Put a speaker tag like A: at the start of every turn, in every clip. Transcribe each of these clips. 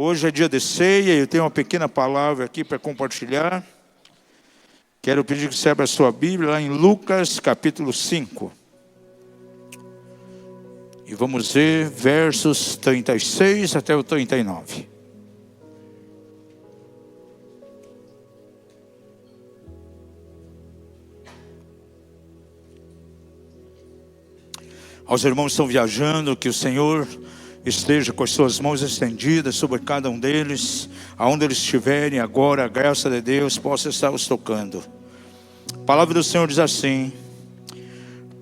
A: Hoje é dia de ceia e eu tenho uma pequena palavra aqui para compartilhar. Quero pedir que você abra a sua Bíblia lá em Lucas capítulo 5. E vamos ver versos 36 até o 39. Aos irmãos que estão viajando, que o Senhor esteja com as suas mãos estendidas sobre cada um deles, aonde eles estiverem agora, a graça de Deus possa estar os tocando. A palavra do Senhor diz assim: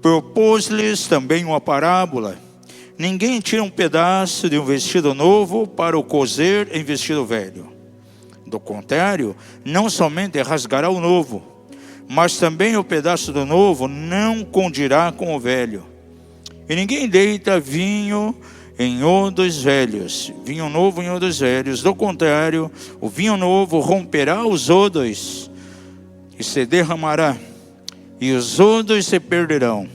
A: propôs-lhes também uma parábola. Ninguém tira um pedaço de um vestido novo para o coser em vestido velho. Do contrário, não somente rasgará o novo, mas também o pedaço do novo não condirá com o velho. E ninguém deita vinho em odres velhos, vinho novo em odres velhos. Do contrário, o vinho novo romperá os odres e se derramará, e os odres se perderão.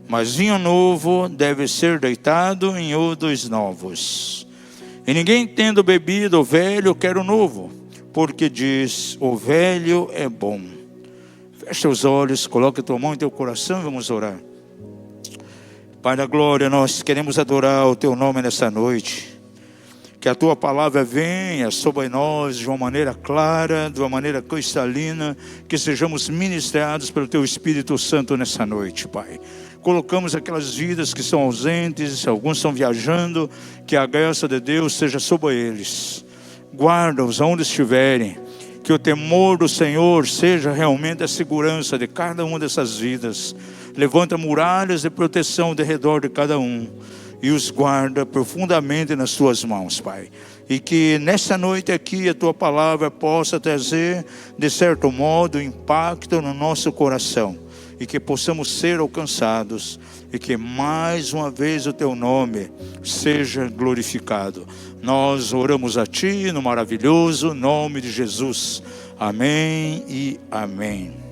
A: Mas vinho novo deve ser deitado em odres novos. E ninguém tendo bebido o velho quer o novo, porque diz: o velho é bom. Fecha os olhos, coloque a tua mão em teu coração e vamos orar. Pai da glória, nós queremos adorar o teu nome nessa noite. Que a tua palavra venha sobre nós de uma maneira clara, de uma maneira cristalina, que sejamos ministrados pelo teu Espírito Santo nessa noite, Pai. Colocamos aquelas vidas que estão ausentes, alguns estão viajando, que a graça de Deus seja sobre eles. Guarda-os aonde estiverem, que o temor do Senhor seja realmente a segurança de cada uma dessas vidas. Levanta muralhas de proteção de redor de cada um e os guarda profundamente nas tuas mãos, Pai. E que nessa noite aqui a tua palavra possa trazer, de certo modo, impacto no nosso coração. E que possamos ser alcançados. E que mais uma vez o teu nome seja glorificado. Nós oramos a ti no maravilhoso nome de Jesus. Amém e amém.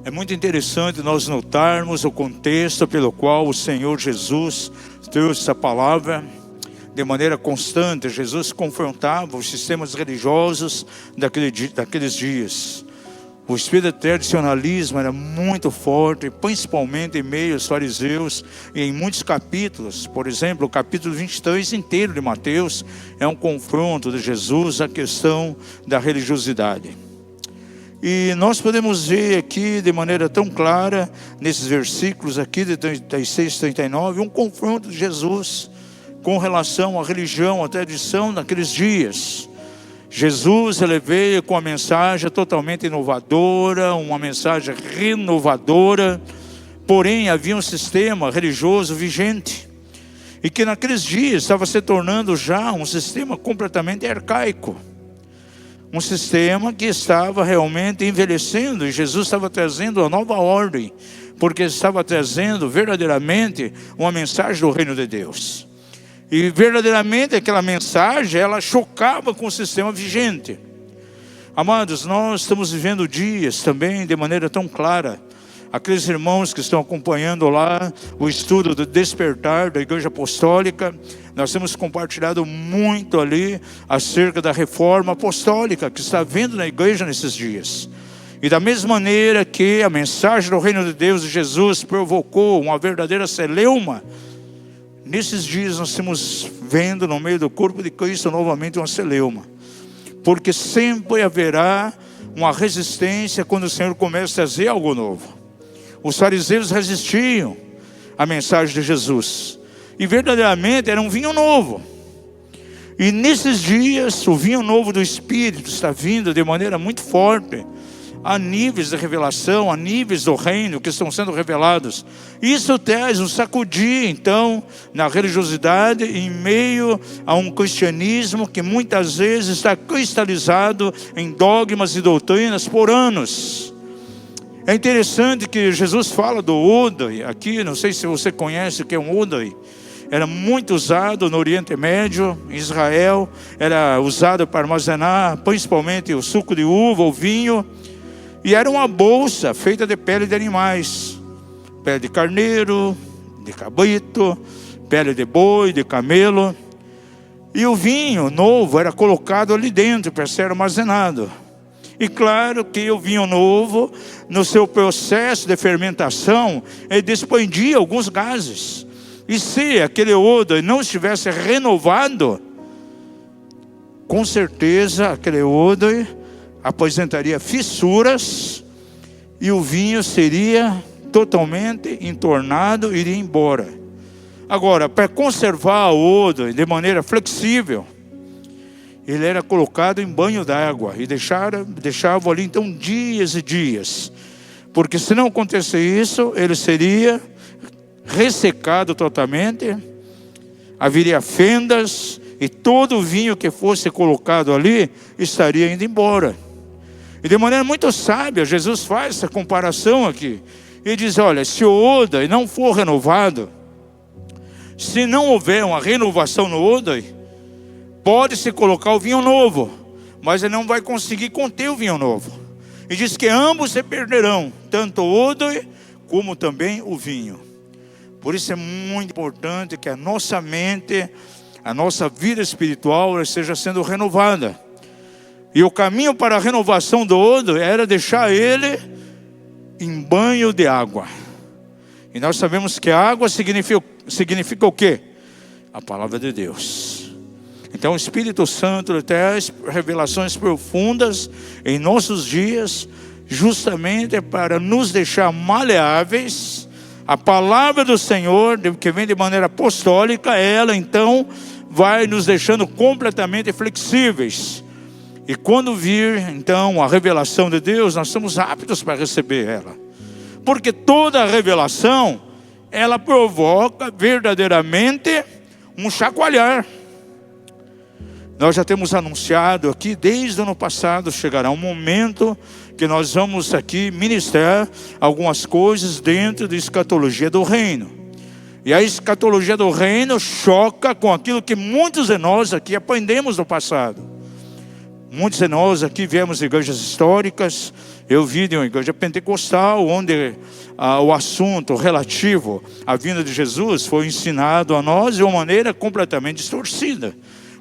A: É muito interessante nós notarmos o contexto pelo qual o Senhor Jesus trouxe essa palavra de maneira constante. Jesus confrontava os sistemas religiosos daqueles dias. O espírito de tradicionalismo era muito forte, principalmente em meio aos fariseus e em muitos capítulos. Por exemplo, o capítulo 23 inteiro de Mateus é um confronto de Jesus à questão da religiosidade. E nós podemos ver aqui de maneira tão clara, nesses versículos aqui de 36 e 39, um confronto de Jesus com relação à religião, à tradição naqueles dias. Jesus, ele veio com uma mensagem totalmente inovadora, uma mensagem renovadora, porém havia um sistema religioso vigente, e que naqueles dias estava se tornando já um sistema completamente arcaico. Um sistema que estava realmente envelhecendo, e Jesus estava trazendo uma nova ordem, porque estava trazendo verdadeiramente uma mensagem do reino de Deus. E verdadeiramente aquela mensagem, ela chocava com o sistema vigente. Amados, nós estamos vivendo dias também de maneira tão clara. Aqueles irmãos que estão acompanhando lá o estudo do despertar da Igreja Apostólica, nós temos compartilhado muito ali acerca da reforma apostólica que está havendo na igreja nesses dias. E da mesma maneira que a mensagem do reino de Deus de Jesus provocou uma verdadeira celeuma, nesses dias nós estamos vendo no meio do corpo de Cristo novamente uma celeuma. Porque sempre haverá uma resistência quando o Senhor começa a trazer algo novo. Os fariseus resistiam à mensagem de Jesus. E verdadeiramente era um vinho novo. E nesses dias, o vinho novo do Espírito está vindo de maneira muito forte. Há níveis de revelação, há níveis do reino que estão sendo revelados. Isso traz um sacudir, então, na religiosidade, em meio a um cristianismo que muitas vezes está cristalizado em dogmas e doutrinas por anos. É interessante que Jesus fala do odre aqui, não sei se você conhece o que é um odre. Era muito usado no Oriente Médio, em Israel, era usado para armazenar principalmente o suco de uva, o vinho. E era uma bolsa feita de pele de animais, pele de carneiro, de cabrito, pele de boi, de camelo. E o vinho novo era colocado ali dentro para ser armazenado. E claro que o vinho novo, no seu processo de fermentação, ele despendia alguns gases. E se aquele odre não estivesse renovado, com certeza aquele odre apresentaria fissuras e o vinho seria totalmente entornado e iria embora. Agora, para conservar o odre de maneira flexível, ele era colocado em banho d'água e deixava ali então dias e dias. Porque se não acontecer isso, ele seria ressecado totalmente, haveria fendas e todo o vinho que fosse colocado ali estaria indo embora. E de maneira muito sábia, Jesus faz essa comparação aqui. Ele diz, olha, se o odre não for renovado, se não houver uma renovação no odre, pode-se colocar o vinho novo, mas ele não vai conseguir conter o vinho novo. E diz que ambos se perderão, tanto o odre como também o vinho. Por isso é muito importante que a nossa mente, a nossa vida espiritual esteja sendo renovada. E o caminho para a renovação do odre era deixar ele em banho de água. E nós sabemos que a água significa o quê? A palavra de Deus. Então o Espírito Santo traz revelações profundas em nossos dias, justamente para nos deixar maleáveis. A palavra do Senhor, que vem de maneira apostólica, ela então vai nos deixando completamente flexíveis. E quando vir então a revelação de Deus, nós estamos aptos para receber ela. Porque toda a revelação, ela provoca verdadeiramente um chacoalhar. Nós já temos anunciado aqui, desde o ano passado, chegará um momento que nós vamos aqui ministrar algumas coisas dentro da escatologia do reino. E a escatologia do reino choca com aquilo que muitos de nós aqui aprendemos no passado. Muitos de nós aqui viemos de igrejas históricas. Eu vi de uma igreja pentecostal, onde o assunto relativo à vinda de Jesus foi ensinado a nós de uma maneira completamente distorcida.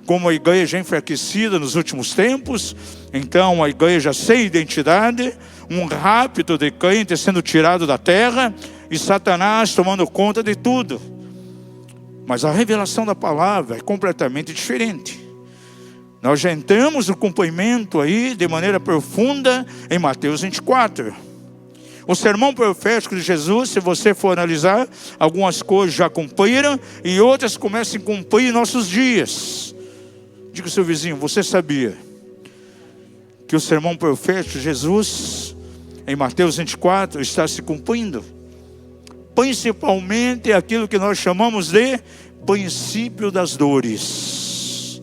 A: Como a igreja enfraquecida nos últimos tempos, então a igreja sem identidade, um rapto de crente sendo tirado da terra e Satanás tomando conta de tudo. Mas a revelação da palavra é completamente diferente. Nós já entramos no cumprimento aí de maneira profunda em Mateus 24. O sermão profético de Jesus, se você for analisar, algumas coisas já cumpriram e outras começam a cumprir em nossos dias. Diga ao seu vizinho, você sabia que o sermão profético de Jesus, em Mateus 24, está se cumprindo? Principalmente aquilo que nós chamamos de princípio das dores.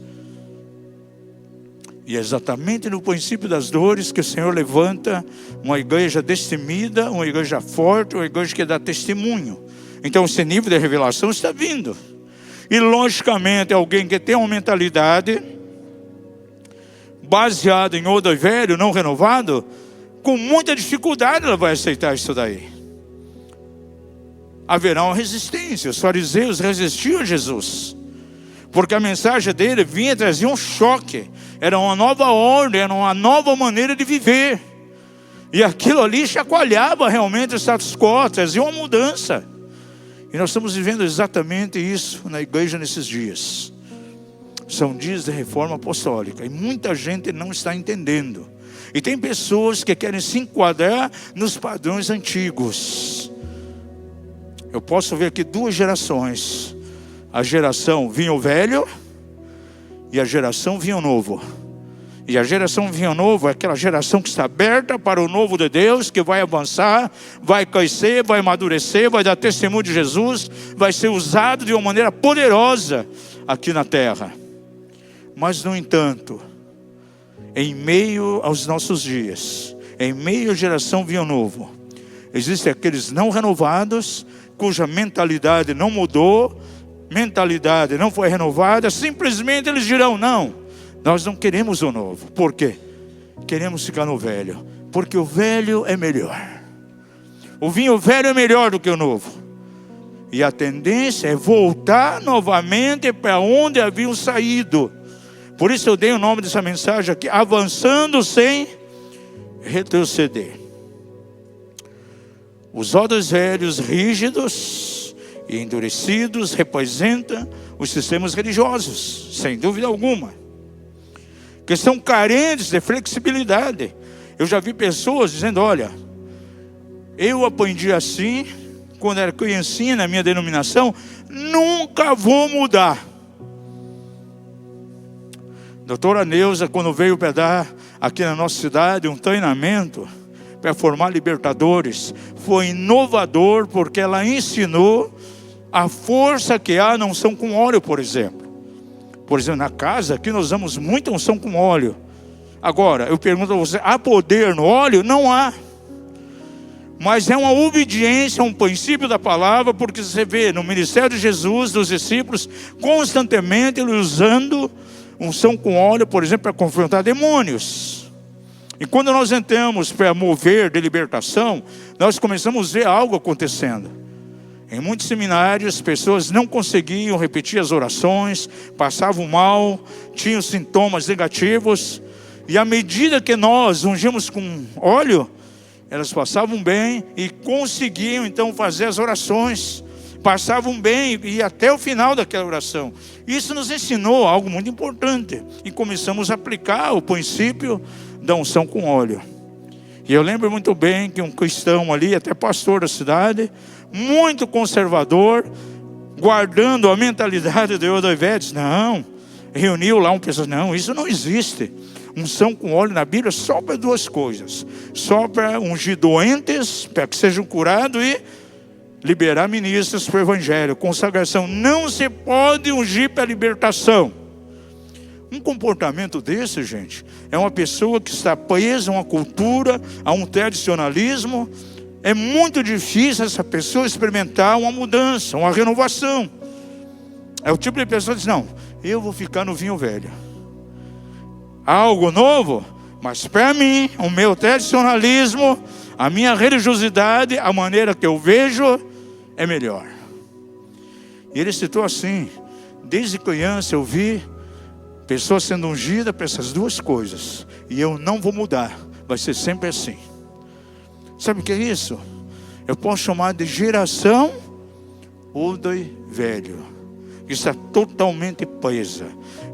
A: E é exatamente no princípio das dores que o Senhor levanta uma igreja destemida, uma igreja forte, uma igreja que dá testemunho. Então esse nível de revelação está vindo. E logicamente alguém que tem uma mentalidade baseada em odre velho, não renovado, com muita dificuldade ela vai aceitar isso daí. Haverá uma resistência. Os fariseus resistiam a Jesus, porque a mensagem dele vinha trazer um choque. Era uma nova ordem, era uma nova maneira de viver. E aquilo ali chacoalhava realmente o status quo, trazia uma mudança. E nós estamos vivendo exatamente isso na igreja nesses dias. São dias de reforma apostólica. E muita gente não está entendendo. E tem pessoas que querem se enquadrar nos padrões antigos. Eu posso ver aqui duas gerações. A geração vinho velho e a geração vinho novo. E a geração vinho novo é aquela geração que está aberta para o novo de Deus, que vai avançar, vai crescer, vai amadurecer, vai dar testemunho de Jesus, vai ser usado de uma maneira poderosa aqui na terra. Mas no entanto, em meio aos nossos dias, em meio à geração vinho novo, existem aqueles não renovados, cuja mentalidade não mudou, mentalidade não foi renovada, simplesmente eles dirão, não, nós não queremos o novo. Por quê? Queremos ficar no velho, porque o velho é melhor. O vinho velho é melhor do que o novo. E a tendência é voltar novamente para onde haviam saído. Por isso eu dei o nome dessa mensagem aqui: avançando sem retroceder. Os odres velhos rígidos e endurecidos representam os sistemas religiosos, sem dúvida alguma, que são carentes de flexibilidade. Eu já vi pessoas dizendo: olha, eu aprendi assim quando era criancinha na minha denominação, nunca vou mudar. Doutora Neuza, quando veio para dar aqui na nossa cidade um treinamento para formar libertadores, foi inovador, porque ela ensinou a força que há na unção com óleo, por exemplo. Por exemplo, na casa aqui nós usamos muita unção com óleo. Agora, eu pergunto a você: há poder no óleo? Não há. Mas é uma obediência a um princípio da palavra, porque você vê no ministério de Jesus, dos discípulos, constantemente ele usando unção com óleo, por exemplo, para confrontar demônios. E quando nós entramos para mover de libertação, nós começamos a ver algo acontecendo. Em muitos seminários, pessoas não conseguiam repetir as orações, passavam mal, tinham sintomas negativos. E à medida que nós ungimos com óleo, elas passavam bem e conseguiam então fazer as orações. Passavam bem e até o final daquela oração. Isso nos ensinou algo muito importante. E começamos a aplicar o princípio da unção com óleo. E eu lembro muito bem que um cristão ali, até pastor da cidade, muito conservador, guardando a mentalidade de Odoivedes, não, reuniu lá um pessoal: não, isso não existe. Unção com óleo na Bíblia só para duas coisas: só para ungir doentes, para que sejam curados, e liberar ministros para o evangelho. Consagração não se pode ungir para libertação. Um comportamento desse, gente, é uma pessoa que está presa a uma cultura, a um tradicionalismo. É muito difícil essa pessoa experimentar uma mudança, uma renovação. É o tipo de pessoa que diz: não, eu vou ficar no vinho velho. Algo novo, mas para mim, o meu tradicionalismo, a minha religiosidade, a maneira que eu vejo é melhor. E ele citou assim: desde criança eu vi pessoas sendo ungidas para essas duas coisas, e eu não vou mudar, vai ser sempre assim. Sabe o que é isso? Eu posso chamar de geração odre velho, que está totalmente presa.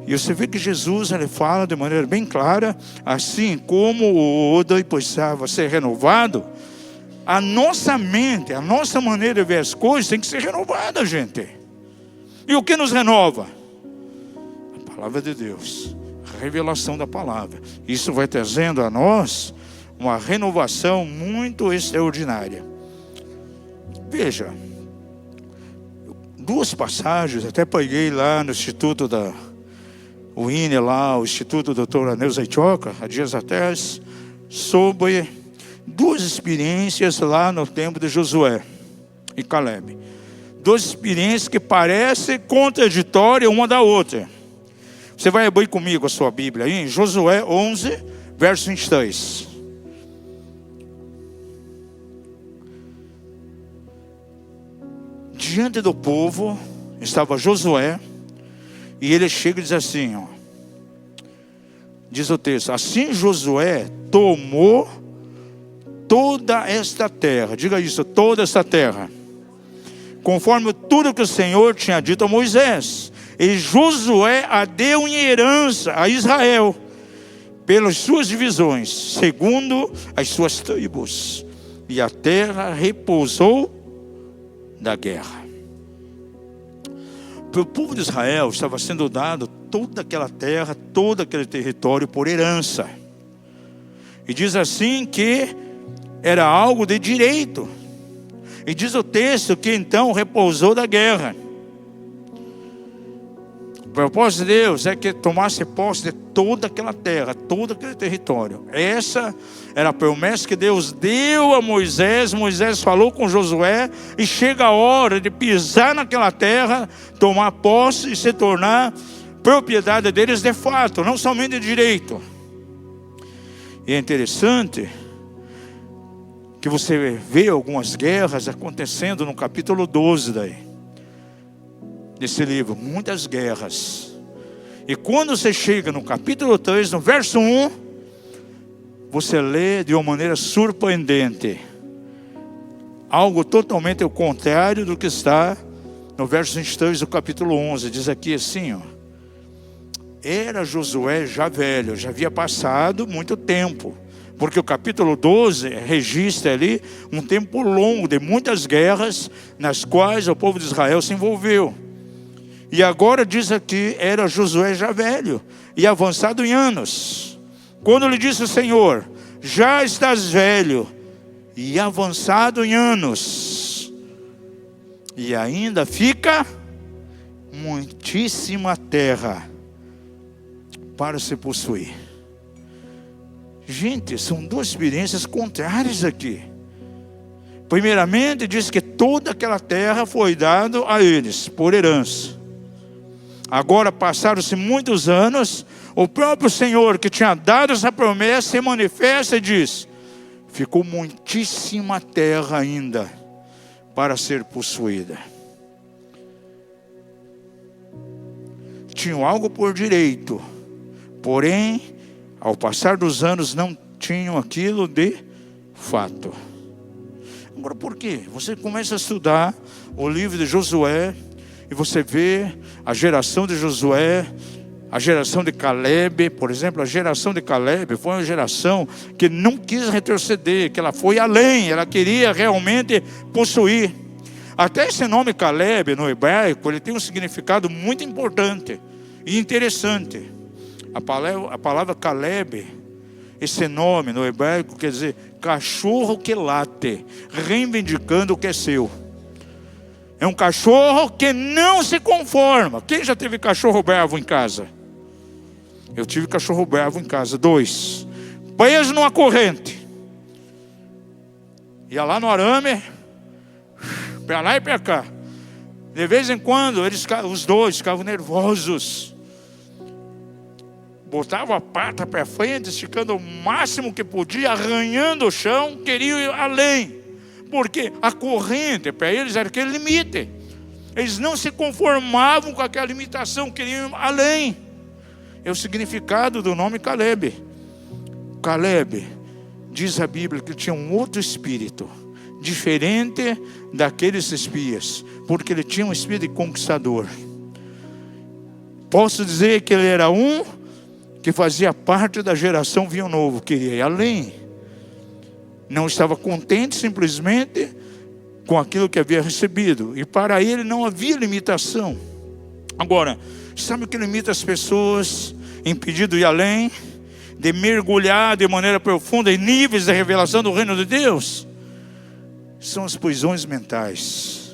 A: E você vê que Jesus, ele fala de maneira bem clara: assim como o odre precisava ser renovado, a nossa mente, a nossa maneira de ver as coisas tem que ser renovada, gente. E o que nos renova? A palavra de Deus, a revelação da palavra. Isso vai trazendo a nós uma renovação muito extraordinária. Veja, duas passagens, até peguei lá no Instituto da o INE lá, o Instituto Doutora Neuza Itioca, há dias atrás, sobre duas experiências lá no tempo de Josué e Caleb. Duas experiências que parecem contraditórias uma da outra. Você vai abrir comigo a sua Bíblia aí, em Josué 11, verso 23. Diante do povo estava Josué, e ele chega e diz assim, ó, diz o texto: assim Josué tomou toda esta terra, diga isso, toda esta terra, conforme tudo que o Senhor tinha dito a Moisés. E Josué a deu em herança a Israel, pelas suas divisões, segundo as suas tribos. E a terra repousou da guerra. Para o povo de Israel estava sendo dado toda aquela terra, todo aquele território por herança. E diz assim que era algo de direito. E diz o texto que então repousou da guerra. O propósito de Deus é que tomasse posse de toda aquela terra, todo aquele território. Essa era a promessa que Deus deu a Moisés. Moisés falou com Josué, e chega a hora de pisar naquela terra, tomar posse e se tornar propriedade deles de fato, não somente de direito. E é interessante que você vê algumas guerras acontecendo no capítulo 12 daí. nesse livro, muitas guerras. E quando você chega no capítulo 3, no verso 1, você lê de uma maneira surpreendente. Algo totalmente ao contrário do que está no verso 23 do capítulo 11. Diz aqui assim, ó. Era Josué já velho, já havia passado muito tempo. Porque o capítulo 12 registra ali um tempo longo de muitas guerras nas quais o povo de Israel se envolveu. E agora diz aqui, era Josué já velho e avançado em anos. Quando lhe disse o Senhor, já estás velho e avançado em anos, e ainda fica muitíssima terra para se possuir. Gente, são duas experiências contrárias aqui. Primeiramente, diz que toda aquela terra foi dada a eles por herança. Agora passaram-se muitos anos, o próprio Senhor que tinha dado essa promessa se manifesta e diz: ficou muitíssima terra ainda para ser possuída. Tinham algo por direito, porém, ao passar dos anos, não tinham aquilo de fato. Agora, por quê? Você começa a estudar o livro de Josué e você vê a geração de Josué, a geração de Caleb, por exemplo. A geração de Caleb foi uma geração que não quis retroceder, que ela foi além, ela queria realmente possuir. Até esse nome Caleb no hebraico, ele tem um significado muito importante e interessante. A palavra Caleb, esse nome no hebraico quer dizer cachorro que late, reivindicando o que é seu. É um cachorro que não se conforma. Quem já teve cachorro bravo em casa? Eu tive cachorro bravo em casa, 2. Preso numa corrente. Ia lá no arame, para lá e para cá. De vez em quando, os dois ficavam nervosos. Botavam a pata para frente, esticando o máximo que podia, arranhando o chão, queriam ir além. Porque a corrente para eles era aquele limite. Eles não se conformavam com aquela limitação, queriam ir além. É o significado do nome Caleb. Caleb, diz a Bíblia que tinha um outro espírito, diferente daqueles espias, porque ele tinha um espírito de conquistador. Posso dizer que ele era um que fazia parte da geração vinho novo, queria ir além. Não estava contente simplesmente com aquilo que havia recebido. E para ele não havia limitação. Agora, sabe o que limita as pessoas impedido de ir além? De mergulhar de maneira profunda em níveis de revelação do reino de Deus? São as prisões mentais,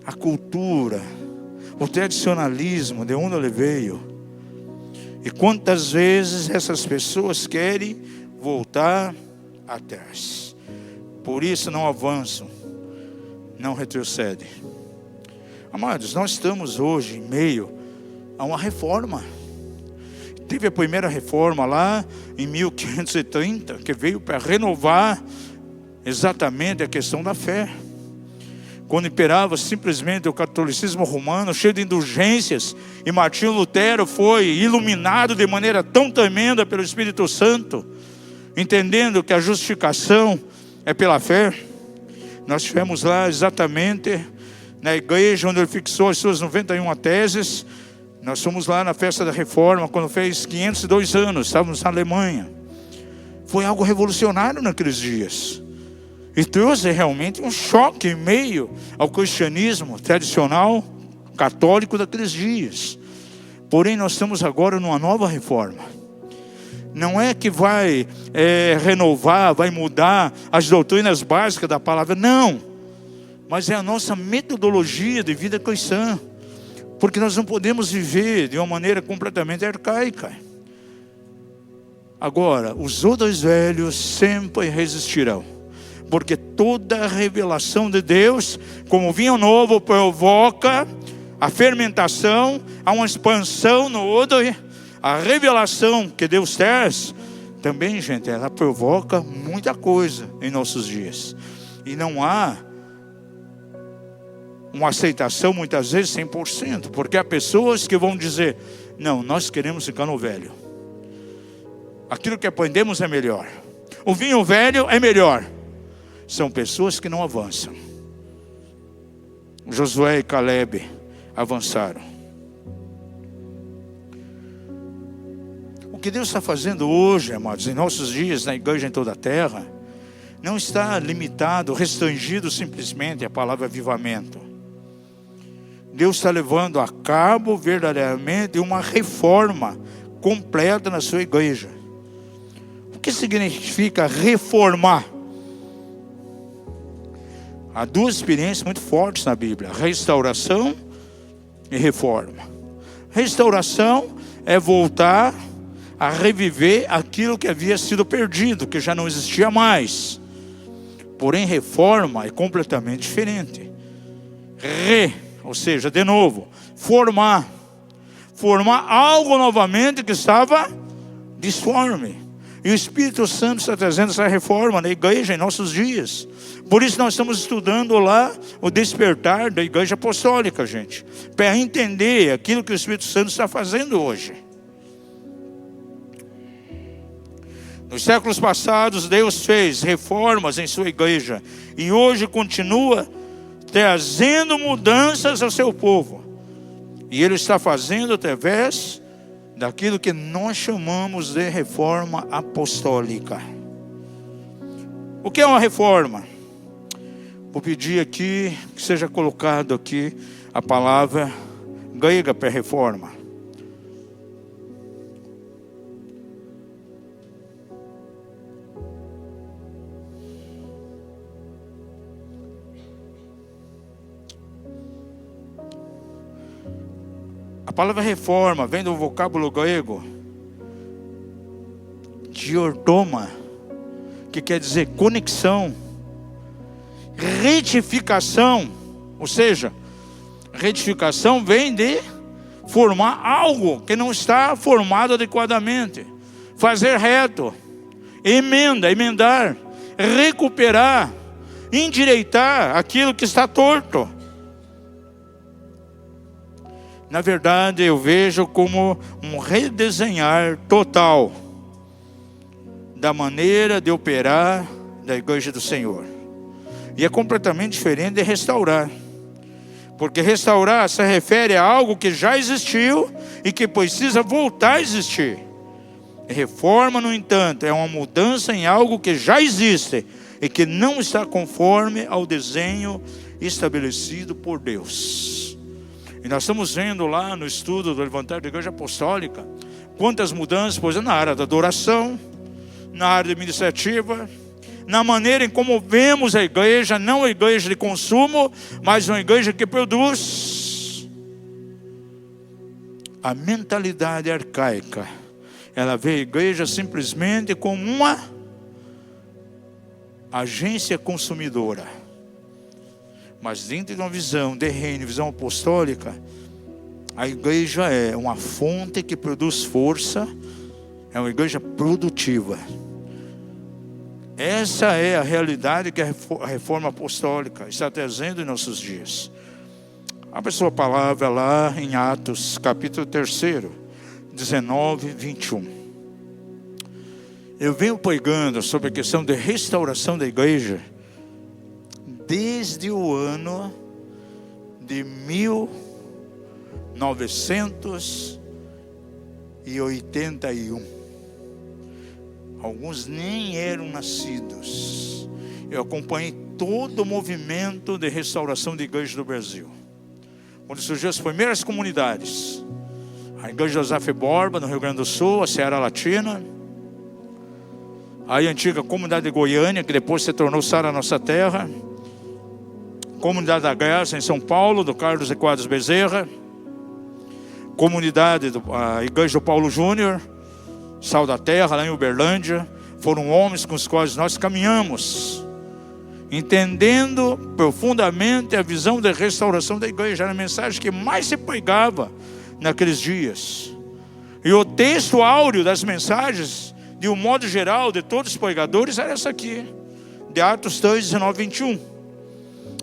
A: a cultura, o tradicionalismo de onde ele veio. E quantas vezes essas pessoas querem voltar atrás. Por isso não avançam, não retrocedem. Amados, nós estamos hoje em meio a uma reforma. Teve a primeira reforma lá em 1530, que veio para renovar exatamente a questão da fé. Quando imperava simplesmente o catolicismo romano, cheio de indulgências, e Martinho Lutero foi iluminado de maneira tão tremenda pelo Espírito Santo, entendendo que a justificação é pela fé. Nós estivemos lá exatamente na igreja onde ele fixou as suas 91 teses. Nós fomos lá na festa da reforma, quando fez 502 anos, estávamos na Alemanha. Foi algo revolucionário naqueles dias. E trouxe realmente um choque em meio ao cristianismo tradicional, católico daqueles dias. Porém, nós estamos agora numa nova reforma. Não é que vai renovar, vai mudar as doutrinas básicas da palavra, não. Mas é a nossa metodologia de vida cristã. Porque nós não podemos viver de uma maneira completamente arcaica. Agora, os outros velhos sempre resistirão. Porque toda a revelação de Deus, como vinho novo, provoca a fermentação, há uma expansão no odor. A revelação que Deus traz, também, gente, ela provoca muita coisa em nossos dias. E não há uma aceitação muitas vezes 100%, porque há pessoas que vão dizer: não, nós queremos ficar no velho, aquilo que aprendemos é melhor, o vinho velho é melhor. São pessoas que não avançam. Josué e Caleb avançaram. O que Deus está fazendo hoje, amados, em nossos dias, na igreja em toda a terra, não está limitado, restringido simplesmente à palavra avivamento. Deus está levando a cabo verdadeiramente uma reforma completa na sua igreja. O que significa reformar? Há duas experiências muito fortes na Bíblia: restauração e reforma. Restauração é voltar a reviver aquilo que havia sido perdido, que já não existia mais. Porém, reforma é completamente diferente. Ou seja, de novo, formar algo novamente que estava disforme. E o Espírito Santo está trazendo essa reforma na igreja em nossos dias. Por isso nós estamos estudando lá o despertar da igreja apostólica, gente, para entender aquilo que o Espírito Santo está fazendo hoje. Nos séculos passados, Deus fez reformas em sua igreja e hoje continua trazendo mudanças ao seu povo. E Ele está fazendo através daquilo que nós chamamos de reforma apostólica. O que é uma reforma? Vou pedir aqui que seja colocado aqui a palavra grega para reforma. A palavra reforma vem do vocábulo grego diortoma, que quer dizer conexão, retificação. Ou seja, retificação vem de formar algo que não está formado adequadamente, fazer reto, emendar, recuperar, endireitar aquilo que está torto. Na verdade, eu vejo como um redesenhar total da maneira de operar da igreja do Senhor. E é completamente diferente de restaurar. Porque restaurar se refere a algo que já existiu e que precisa voltar a existir. Reforma, no entanto, é uma mudança em algo que já existe e que não está conforme ao desenho estabelecido por Deus. E nós estamos vendo lá no estudo do levantar da igreja apostólica quantas mudanças, pois, na área da adoração, na área administrativa, na maneira em como vemos a igreja, não a igreja de consumo, mas uma igreja que produz. A mentalidade arcaica, ela vê a igreja simplesmente como uma agência consumidora. Mas dentro de uma visão de reino, visão apostólica, a igreja é uma fonte que produz força, é uma igreja produtiva. Essa é a realidade que a reforma apostólica está trazendo em nossos dias. Abra sua palavra lá em Atos, capítulo 3, 19, 21. Eu venho pregando sobre a questão de restauração da igreja desde o ano de 1981. Alguns nem eram nascidos. Eu acompanhei todo o movimento de restauração de igreja do Brasil. Quando surgiu as primeiras comunidades, a igreja de José Borba, no Rio Grande do Sul, a Ceará Latina, aí a antiga comunidade de Goiânia, que depois se tornou Sara Nossa Terra, comunidade da Graça em São Paulo, do Carlos e Quadros Bezerra, comunidade a igreja do Paulo Júnior, Sal da Terra, lá em Uberlândia. Foram homens com os quais nós caminhamos, entendendo profundamente a visão da restauração da igreja. Era a mensagem que mais se pregava naqueles dias. E o texto áureo das mensagens, de um modo geral, de todos os pregadores, era essa aqui, de Atos 3, 19, 21.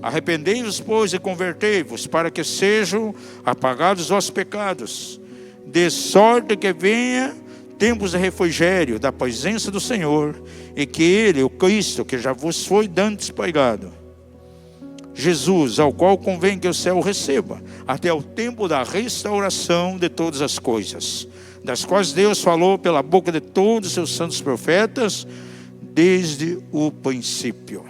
A: Arrependei-vos, pois, e convertei-vos, para que sejam apagados os vossos pecados, de sorte que venha tempos de refrigério da presença do Senhor, e que Ele, o Cristo, que já vos foi dantes pregado, Jesus, ao qual convém que o céu receba, até o tempo da restauração de todas as coisas, das quais Deus falou pela boca de todos os seus santos profetas, desde o princípio.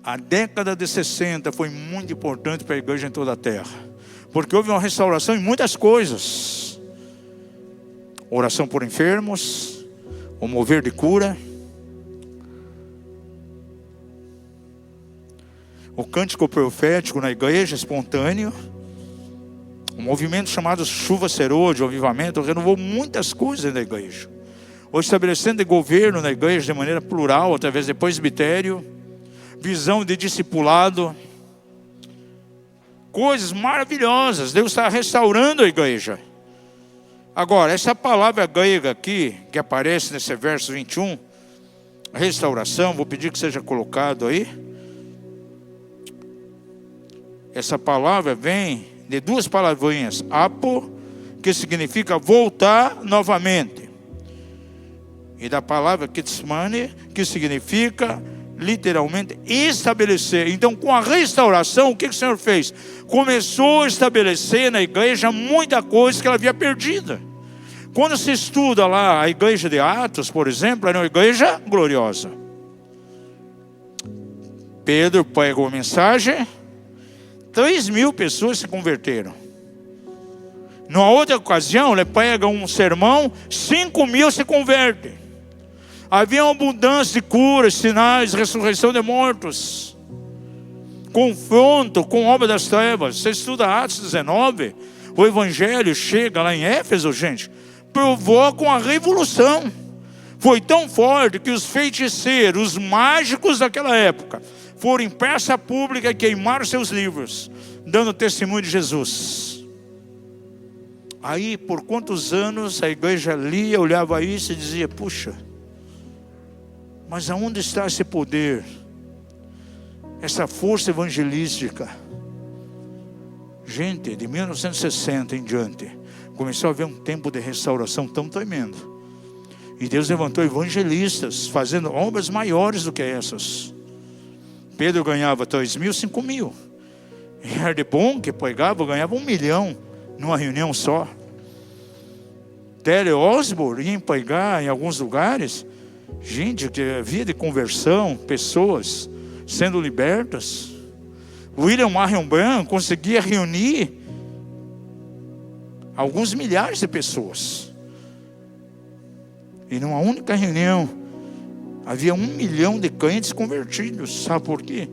A: A década de 60 foi muito importante para a igreja em toda a terra, porque houve uma restauração em muitas coisas. Oração por enfermos, o mover de cura, o cântico profético na igreja, espontâneo, um movimento chamado Chuva Serô, de avivamento, renovou muitas coisas na igreja. O estabelecendo de governo na igreja de maneira plural, através de presbitério, visão de discipulado, coisas maravilhosas. Deus está restaurando a igreja. Agora, essa palavra grega aqui, que aparece nesse verso 21, restauração, vou pedir que seja colocado aí. Essa palavra vem de duas palavrinhas, apo, que significa voltar novamente, e da palavra kitsmane, que significa literalmente estabelecer. Então, com a restauração, o que o Senhor fez? Começou a estabelecer na igreja muita coisa que ela havia perdida. Quando se estuda lá a igreja de Atos, por exemplo, era uma igreja gloriosa. Pedro pregou a mensagem, 3.000 pessoas se converteram. Numa outra ocasião, ele prega um sermão, 5.000 se convertem. Havia uma abundância de curas, sinais, ressurreição de mortos, confronto com a obra das trevas. Você estuda Atos 19, o evangelho chega lá em Éfeso, gente, provoca uma revolução. Foi tão forte que os feiticeiros, os mágicos daquela época, foram em praça pública e queimaram seus livros, dando testemunho de Jesus. Aí, por quantos anos a igreja lia, olhava isso e dizia: puxa, mas aonde está esse poder, essa força evangelística? Gente, de 1960 em diante, começou a haver um tempo de restauração tão tremendo. E Deus levantou evangelistas, fazendo obras maiores do que essas. Pedro ganhava 3.000, 5.000. Herdebon, que pregava, ganhava 1 milhão numa reunião só. Terry Osborne ia pregar em alguns lugares. Gente, que havia de conversão, pessoas sendo libertas. William Marion Branham conseguia reunir alguns milhares de pessoas. E numa única reunião, havia 1 milhão de crentes convertidos. Sabe por quê?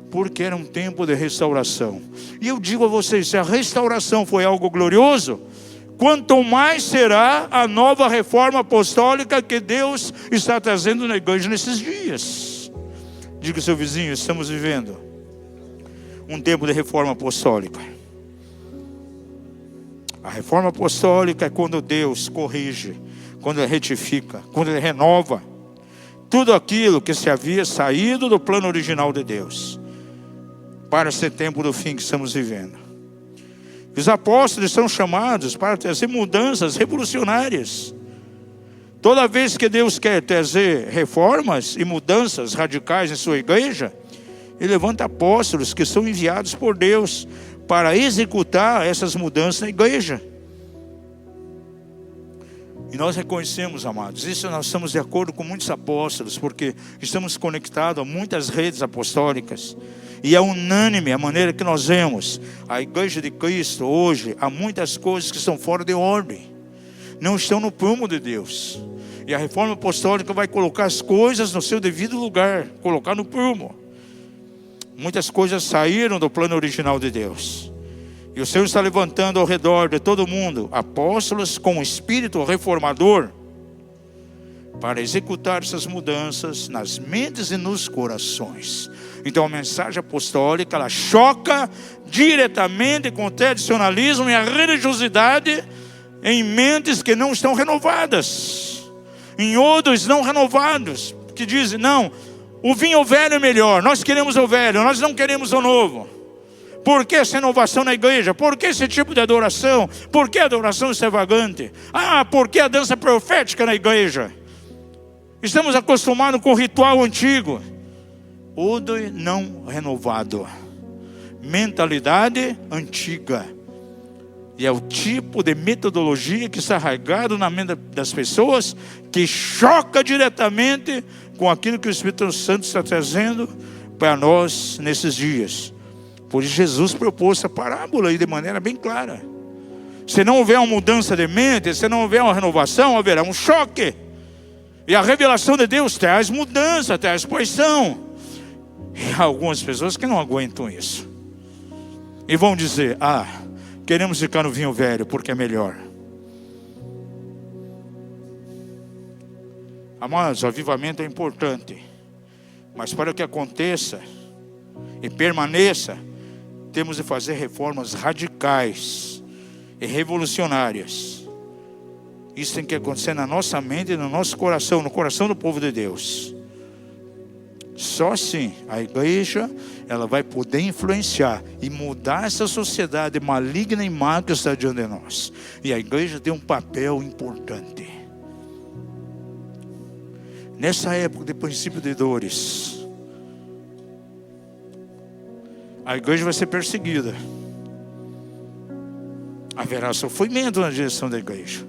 A: Porque era um tempo de restauração. E eu digo a vocês, se a restauração foi algo glorioso, quanto mais será a nova reforma apostólica que Deus está trazendo na igreja nesses dias. Diga ao seu vizinho, estamos vivendo um tempo de reforma apostólica. A reforma apostólica é quando Deus corrige, quando Ele retifica, quando Ele renova tudo aquilo que se havia saído do plano original de Deus, para esse tempo do fim que estamos vivendo. Os apóstolos são chamados para trazer mudanças revolucionárias. Toda vez que Deus quer trazer reformas e mudanças radicais em sua igreja, Ele levanta apóstolos que são enviados por Deus para executar essas mudanças na igreja. E nós reconhecemos, amados, isso nós estamos de acordo com muitos apóstolos, porque estamos conectados a muitas redes apostólicas. E é unânime a maneira que nós vemos a igreja de Cristo hoje. Há muitas coisas que estão fora de ordem, não estão no prumo de Deus. E a reforma apostólica vai colocar as coisas no seu devido lugar, colocar no prumo. Muitas coisas saíram do plano original de Deus. E o Senhor está levantando ao redor de todo mundo apóstolos com espírito reformador para executar essas mudanças nas mentes e nos corações. Então a mensagem apostólica, ela choca diretamente com o tradicionalismo e a religiosidade em mentes que não estão renovadas, em outros não renovados, que dizem: não, O vinho velho é melhor. Nós queremos o velho, nós não queremos o novo. Por que essa inovação na igreja? Por que esse tipo de adoração? Por que a adoração extravagante? Por que a dança profética na igreja? Estamos acostumados com o ritual antigo. Odre não renovado. Mentalidade antiga. E é o tipo de metodologia que está arraigado na mente das pessoas, que choca diretamente com aquilo que o Espírito Santo está trazendo para nós nesses dias. Por isso Jesus propôs essa parábola aí de maneira bem clara. Se não houver uma mudança de mente, se não houver uma renovação, haverá um choque. E a revelação de Deus traz mudança, traz posição. E há algumas pessoas que não aguentam isso. E vão dizer, queremos ficar no vinho velho porque é melhor. Amados, o avivamento é importante. Mas para que aconteça e permaneça, temos de fazer reformas radicais e revolucionárias. Isso tem que acontecer na nossa mente e no nosso coração, no coração do povo de Deus. Só assim a igreja ela vai poder influenciar e mudar essa sociedade maligna e má que está diante de nós. E a igreja tem um papel importante. Nessa época de princípio de dores, a igreja vai ser perseguida. Haverá sofrimento na direção da igreja.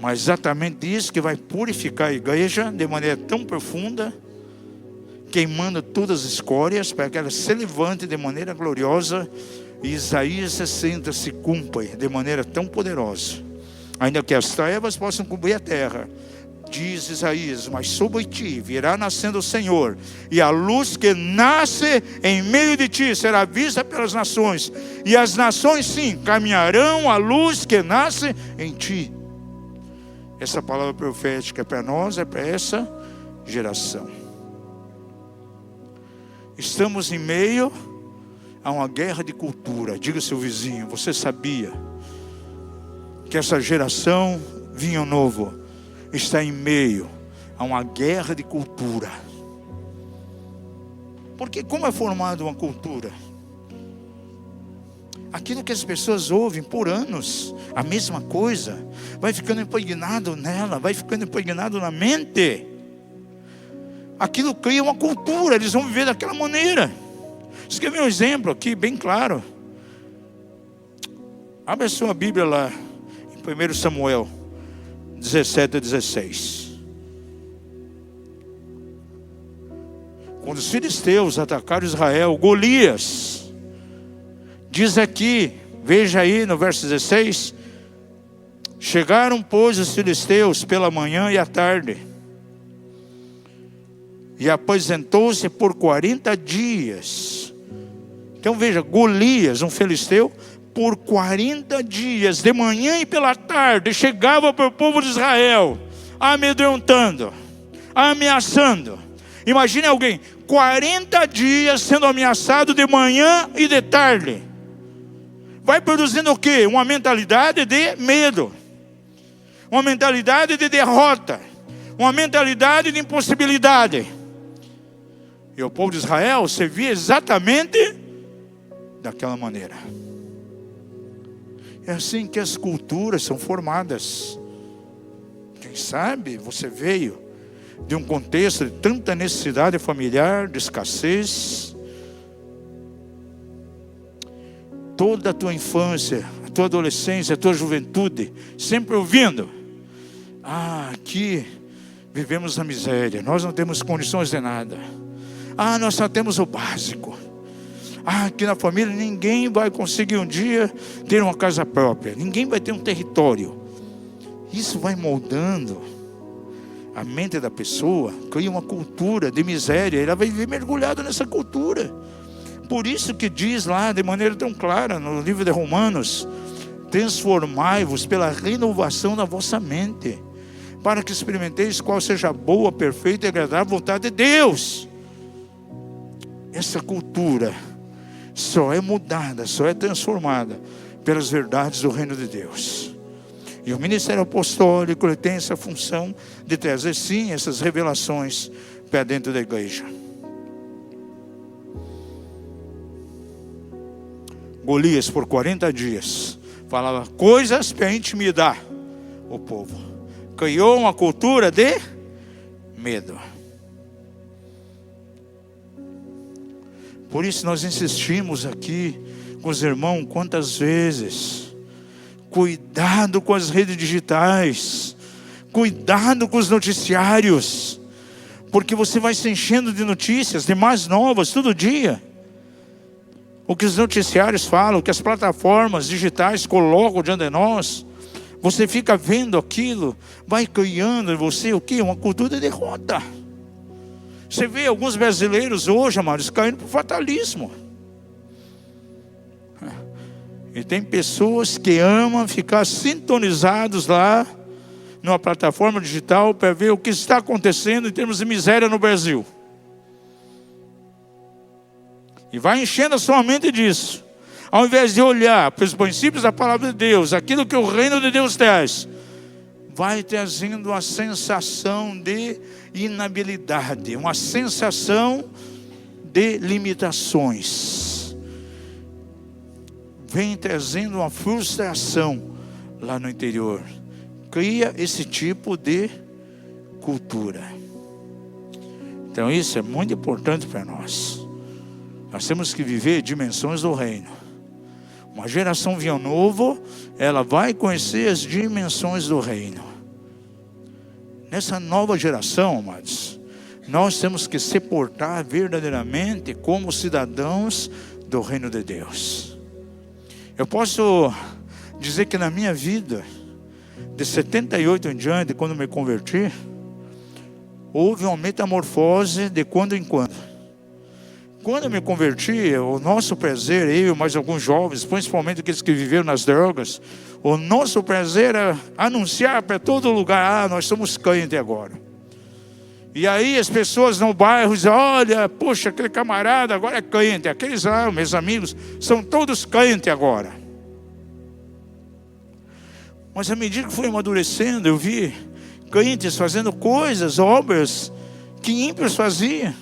A: Mas exatamente isso que vai purificar a igreja de maneira tão profunda, queimando todas as escórias, para que ela se levante de maneira gloriosa. E Isaías 60 se cumpra de maneira tão poderosa. Ainda que as trevas possam cobrir a terra, diz Isaías, mas sobre ti virá nascendo o Senhor, e a luz que nasce em meio de ti será vista pelas nações, e as nações sim caminharão à luz que nasce em ti. Essa palavra profética é para nós, é para essa geração. Estamos em meio a uma guerra de cultura. Diga ao seu vizinho, você sabia que essa geração vinho novo está em meio a uma guerra de cultura? Porque como é formada uma cultura? Aquilo que as pessoas ouvem por anos, a mesma coisa, vai ficando impregnado nela, vai ficando impregnado na mente. Aquilo cria uma cultura, eles vão viver daquela maneira. Escrevi um exemplo aqui, bem claro. Abre a sua Bíblia lá, em 1 Samuel 17 a 16. Quando os filisteus atacaram Israel, Golias, diz aqui, veja aí no verso 16: chegaram, pois, os filisteus pela manhã e à tarde, e apresentou-se por 40 dias. Então veja, Golias, um filisteu, por 40 dias, de manhã e pela tarde, chegava para o povo de Israel, amedrontando, ameaçando. Imagine alguém, 40 dias sendo ameaçado de manhã e de tarde. Vai produzindo o quê? Uma mentalidade de medo, uma mentalidade de derrota, uma mentalidade de impossibilidade. E o povo de Israel se via exatamente daquela maneira. É assim que as culturas são formadas. Quem sabe você veio de um contexto de tanta necessidade familiar, de escassez. Toda a tua infância, a tua adolescência, a tua juventude, sempre ouvindo: aqui vivemos na miséria, nós não temos condições de nada. Nós só temos o básico. Aqui na família ninguém vai conseguir um dia ter uma casa própria, ninguém vai ter um território. Isso vai moldando a mente da pessoa, cria uma cultura de miséria, ela vai viver mergulhada nessa cultura. Por isso que diz lá de maneira tão clara no livro de Romanos: transformai-vos pela renovação da vossa mente, para que experimenteis qual seja a boa, perfeita e agradável vontade de Deus. Essa cultura só é mudada, só é transformada pelas verdades do reino de Deus. E o ministério apostólico ele tem essa função de trazer sim essas revelações para dentro da igreja. Golias, por 40 dias, falava coisas para intimidar o povo. Criou uma cultura de medo. Por isso nós insistimos aqui com os irmãos quantas vezes. Cuidado com as redes digitais. Cuidado com os noticiários. Porque você vai se enchendo de notícias, de mais novas, todo dia. O que os noticiários falam, o que as plataformas digitais colocam diante de nós. Você fica vendo aquilo, vai criando em você o quê? Uma cultura de derrota. Você vê alguns brasileiros hoje, amados, caindo por fatalismo. E tem pessoas que amam ficar sintonizados lá numa plataforma digital para ver o que está acontecendo em termos de miséria no Brasil. E vai enchendo a sua mente disso. Ao invés de olhar para os princípios da palavra de Deus, aquilo que o reino de Deus traz, vai trazendo uma sensação de inabilidade, uma sensação de limitações. Vem trazendo uma frustração lá no interior. Cria esse tipo de cultura. Então isso é muito importante para nós. Nós temos que viver dimensões do reino. Uma geração vinha novo, ela vai conhecer as dimensões do reino. Nessa nova geração, amados, nós temos que se portar verdadeiramente como cidadãos do reino de Deus. Eu posso dizer que na minha vida, de 78 em diante, quando me converti, houve uma metamorfose de quando em quando. Quando eu me converti, o nosso prazer, eu e mais alguns jovens, principalmente aqueles que viveram nas drogas, o nosso prazer era anunciar para todo lugar: nós somos crentes agora. E aí as pessoas no bairro dizem: olha, poxa, aquele camarada agora é crente. Aqueles lá, meus amigos, são todos crentes agora. Mas à medida que fui amadurecendo, eu vi crentes fazendo coisas, obras que ímpios faziam.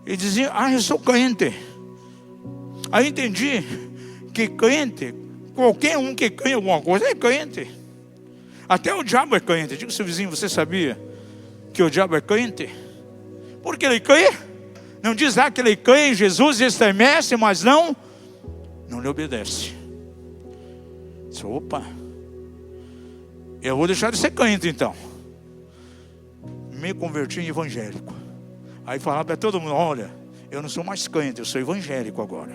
A: E diziam: eu sou crente. Aí entendi que crente, qualquer um que crê em alguma coisa é crente. Até o diabo é crente. Diga ao seu vizinho: você sabia que o diabo é crente? Porque ele crê. Não diz lá que ele crê em Jesus e estremece, mas não lhe obedece. Diz: opa, eu vou deixar de ser crente então. Me converti em evangélico. Aí falava para todo mundo: olha, eu não sou mais crente, eu sou evangélico agora.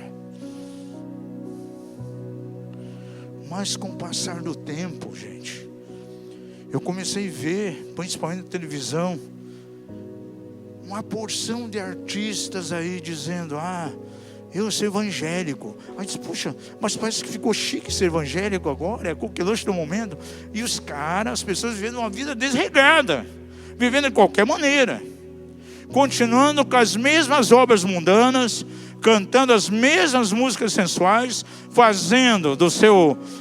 A: Mas com o passar do tempo, gente, eu comecei a ver, principalmente na televisão, uma porção de artistas aí dizendo: eu sou evangélico. Aí disse: puxa, mas parece que ficou chique ser evangélico agora, é coqueluche do momento. E os caras, as pessoas vivendo uma vida desregrada, vivendo de qualquer maneira, continuando com as mesmas obras mundanas, cantando as mesmas músicas sensuais, fazendo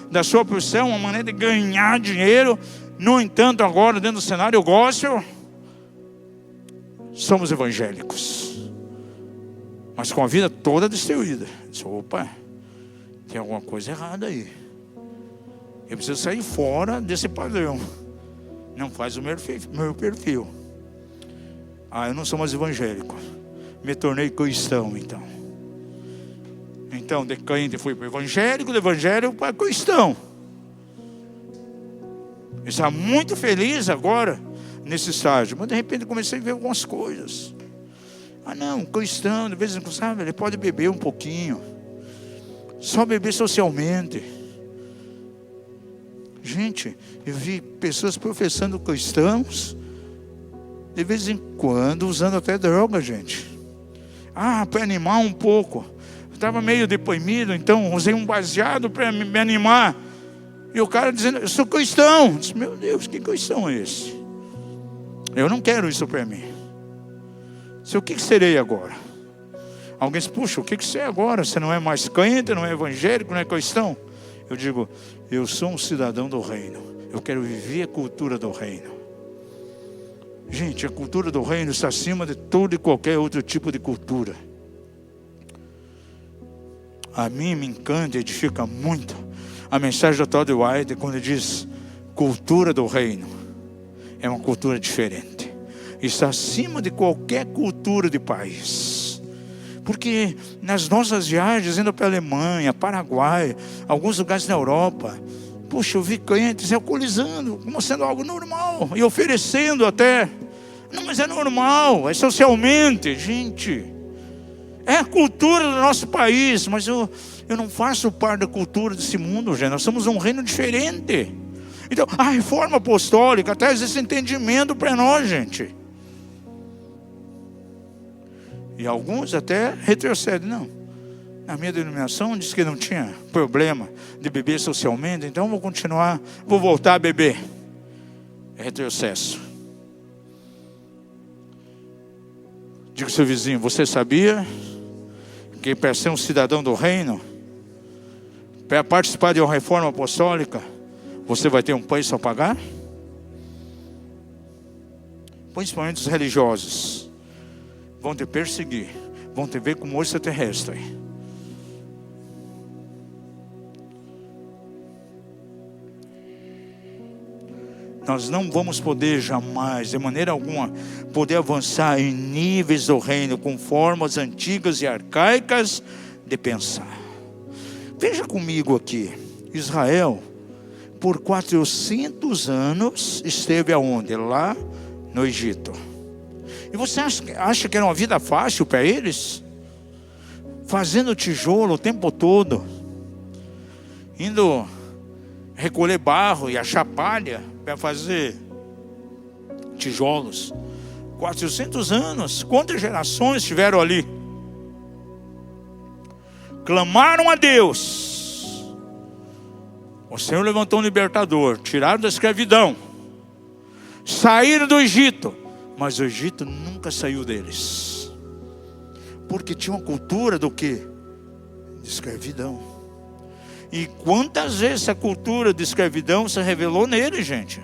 A: da sua profissão uma maneira de ganhar dinheiro. No entanto, agora dentro do cenário gospel, somos evangélicos, mas com a vida toda destruída. Opa, tem alguma coisa errada aí. Eu preciso sair fora desse padrão. Não faz o meu perfil. Eu não sou mais evangélico. Me tornei cristão então. Então de crente fui para evangélico, de evangélico para cristão. Eu estava muito feliz agora nesse estágio, mas de repente comecei a ver algumas coisas. Não, cristão, de vez em quando, sabe, ele pode beber um pouquinho, só beber socialmente. Gente, eu vi pessoas professando cristãos, de vez em quando usando até droga, gente. Para animar um pouco. Eu estava meio deprimido, então usei um baseado para me animar. E o cara dizendo: eu sou cristão. Eu disse: meu Deus, que cristão é esse? Eu não quero isso para mim. O que serei agora? Alguém diz: puxa, o que você é agora? Você não é mais crente, não é evangélico, não é cristão? Eu digo: eu sou um cidadão do reino. Eu quero viver a cultura do reino. Gente, a cultura do reino está acima de todo e qualquer outro tipo de cultura. A mim me encanta e edifica muito a mensagem do Todd White quando diz: cultura do reino é uma cultura diferente, está acima de qualquer cultura de país. Porque nas nossas viagens, indo para a Alemanha, Paraguai, alguns lugares na Europa, puxa, eu vi crentes alcoolizando como sendo algo normal, e oferecendo até. Não, mas é normal, é socialmente. Gente, é a cultura do nosso país, mas eu não faço parte da cultura desse mundo, gente. Nós somos um reino diferente. Então, a reforma apostólica traz esse entendimento para nós, gente. E alguns até retrocedem. Não, na minha denominação diz que não tinha problema de beber socialmente, então vou continuar, vou voltar a beber. É retrocesso. Diga ao seu vizinho: você sabia que para ser um cidadão do reino, para participar de uma reforma apostólica, você vai ter um preço a pagar? Principalmente os religiosos vão te perseguir, vão te ver como extraterrestre. Nós não vamos poder jamais, de maneira alguma, poder avançar em níveis do reino com formas antigas e arcaicas de pensar. Veja comigo aqui, Israel, por 400 anos, esteve aonde? Lá no Egito. E você acha que era uma vida fácil para eles? Fazendo tijolo o tempo todo, indo recolher barro e achar palha para fazer tijolos. 400 anos, quantas gerações tiveram ali? Clamaram a Deus. O Senhor levantou um libertador, tiraram da escravidão, saíram do Egito, mas o Egito nunca saiu deles, porque tinha uma cultura do quê? De escravidão. E quantas vezes a cultura de escravidão se revelou nele, gente?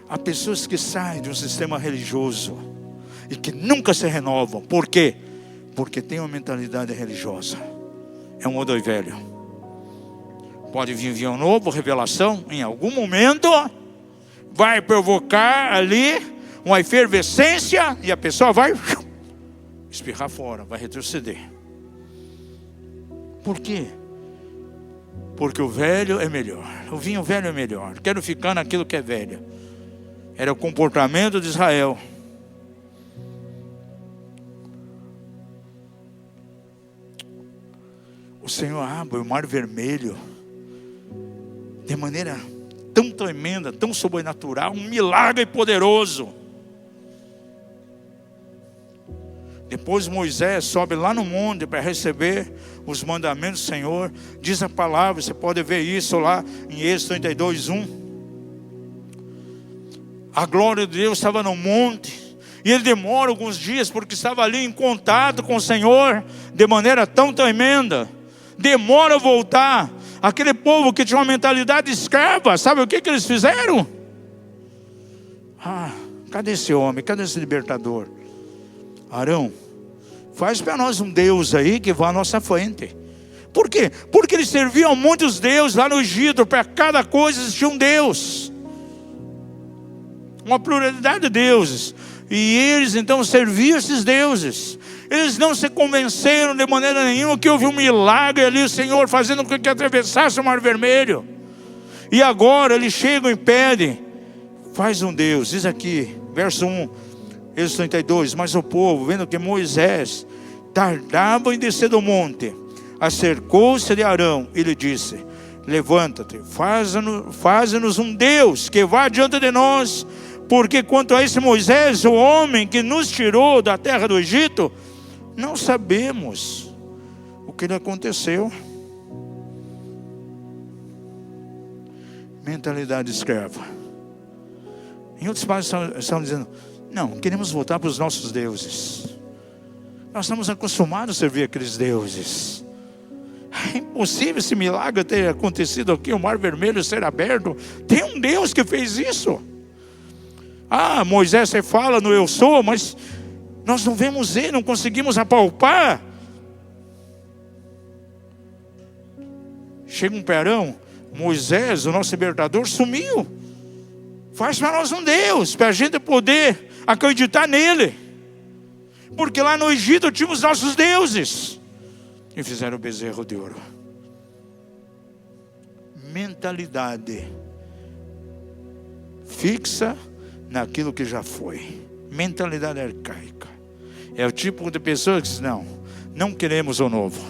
A: Há pessoas que saem de um sistema religioso e que nunca se renovam. Por quê? Porque tem uma mentalidade religiosa. É um odoi velho. Pode vir um novo, revelação, em algum momento vai provocar ali uma efervescência e a pessoa vai espirrar fora, vai retroceder. Por quê? Porque o velho é melhor. O vinho velho é melhor. Quero ficar naquilo que é velho. Era o comportamento de Israel. O Senhor abre o mar vermelho de maneira tão tremenda, tão sobrenatural, um milagre poderoso. Depois Moisés sobe lá no monte para receber os mandamentos do Senhor. Diz a palavra, você pode ver isso lá em Êxodo 32:1. A glória de Deus estava no monte. E ele demora alguns dias porque estava ali em contato com o Senhor de maneira tão tremenda. Demora a voltar. Aquele povo que tinha uma mentalidade escrava, sabe o que eles fizeram? Cadê esse homem? Cadê esse libertador? Arão, faz para nós um Deus aí que vá à nossa frente. Por quê? Porque eles serviam a muitos deuses lá no Egito. Para cada coisa existia um Deus, uma pluralidade de deuses. E eles então serviam esses deuses. Eles não se convenceram de maneira nenhuma que houve um milagre ali, o Senhor fazendo com que atravessasse o mar vermelho. E agora eles chegam e pedem: faz um Deus. Diz aqui, verso 1, Êxodo 32. Mas o povo, vendo que Moisés tardava em descer do monte, acercou-se de Arão e lhe disse: levanta-te, faze-nos um Deus que vá diante de nós, porque quanto a esse Moisés, o homem que nos tirou da terra do Egito, não sabemos o que lhe aconteceu. Mentalidade escrava. Em outros países estão dizendo: não, queremos voltar para os nossos deuses. Nós estamos acostumados a servir aqueles deuses. É possível esse milagre ter acontecido aqui, o mar vermelho ser aberto? Tem um Deus que fez isso. Ah, Moisés, você fala no eu sou, mas nós não vemos ele, não conseguimos apalpar. Chega um perão, Moisés, o nosso libertador, sumiu. Faz para nós um Deus, para a gente poder acreditar nele. Porque lá no Egito tinha os nossos deuses. E fizeram o bezerro de ouro. Mentalidade fixa naquilo que já foi. Mentalidade arcaica. É o tipo de pessoa que diz, não queremos o novo,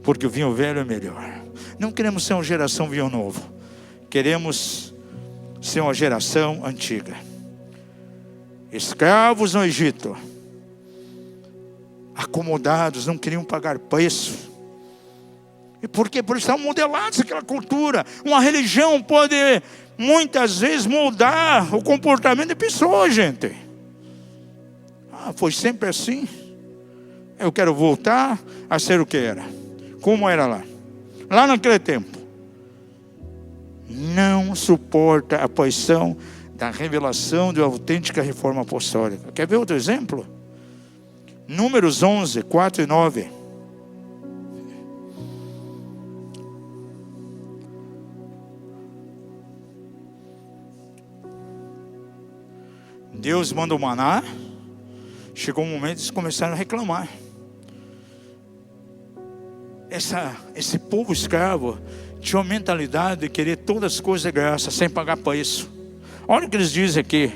A: porque o vinho velho é melhor. Não queremos ser uma geração vinho novo. Queremos ser uma geração antiga. Escravos no Egito, acomodados, não queriam pagar preço. E por quê? Porque estavam modelados aquela cultura. Uma religião pode muitas vezes moldar o comportamento de pessoas, gente. Foi sempre assim. Eu quero voltar a ser o que era. Como era lá. Lá naquele tempo. Não suporta a paixão da revelação de uma autêntica reforma apostólica. Quer ver outro exemplo? Números 11, 4 e 9. Deus manda o maná. Chegou um momento que eles começaram a reclamar. Esse povo escravo tinha uma mentalidade de querer todas as coisas de graça, sem pagar preço. Olha o que eles dizem aqui.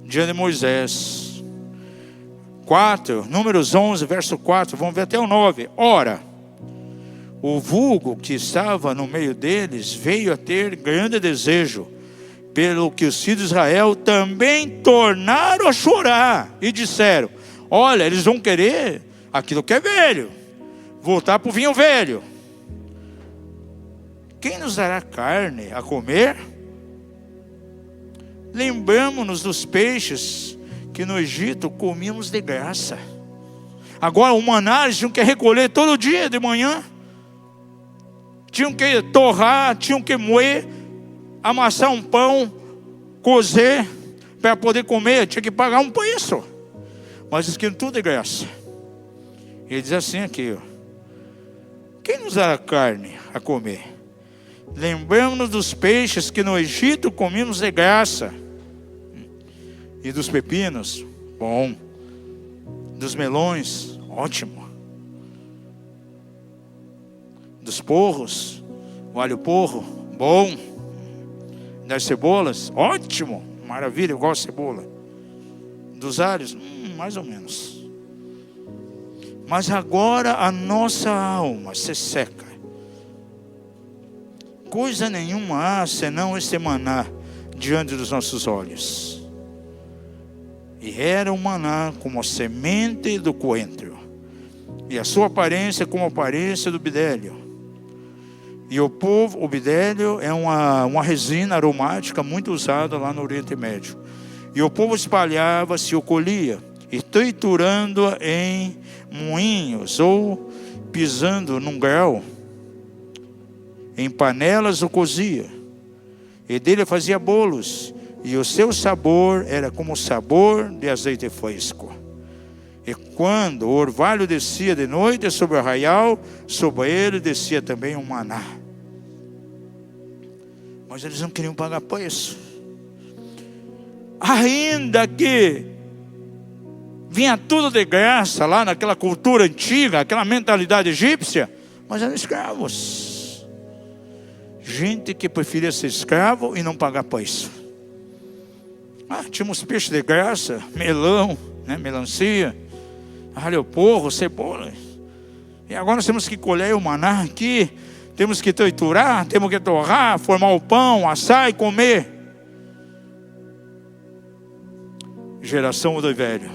A: Dia de Moisés 4, Números 11, verso 4, vamos ver até o 9. Ora, o vulgo que estava no meio deles veio a ter grande desejo, pelo que os filhos de Israel também tornaram a chorar e disseram, olha, eles vão querer aquilo que é velho, voltar para o vinho velho. Quem nos dará carne a comer? Lembramos-nos dos peixes que no Egito comíamos de graça. Agora o maná eles tinham que recolher todo dia de manhã. Tinham que torrar, tinham que moer, amassar um pão, cozer, para poder comer, tinha que pagar um preço. Mas eles queriam tudo de graça. Ele diz assim aqui, quem nos dará carne a comer? Lembramos-nos dos peixes que no Egito comíamos de graça. E dos pepinos, bom. Dos melões, ótimo. Dos porros, o alho porro, bom. Das cebolas, ótimo, maravilha, eu gosto de cebola. Dos alhos, mais ou menos. Mas agora a nossa alma se seca. Coisa nenhuma há senão esse maná diante dos nossos olhos. E era um maná como a semente do coentro, e a sua aparência como a aparência do bidélio. E o bidélio é uma resina aromática muito usada lá no Oriente Médio. E o povo espalhava-se, o colhia, e triturando em moinhos, ou pisando num grau, em panelas o cozia, e dele fazia bolos, e o seu sabor era como o sabor de azeite fresco. E quando o orvalho descia de noite sobre o arraial, sobre ele descia também um maná. Mas eles não queriam pagar preço. Ainda que vinha tudo de graça lá naquela cultura antiga, aquela mentalidade egípcia, mas eram escravos. Gente que preferia ser escravo e não pagar preço. Tínhamos peixe de graça, melão, melancia, alho porro, cebola. E agora nós temos que colher o maná aqui, temos que triturar, temos que torrar, formar o pão, assar e comer. Geração do velho,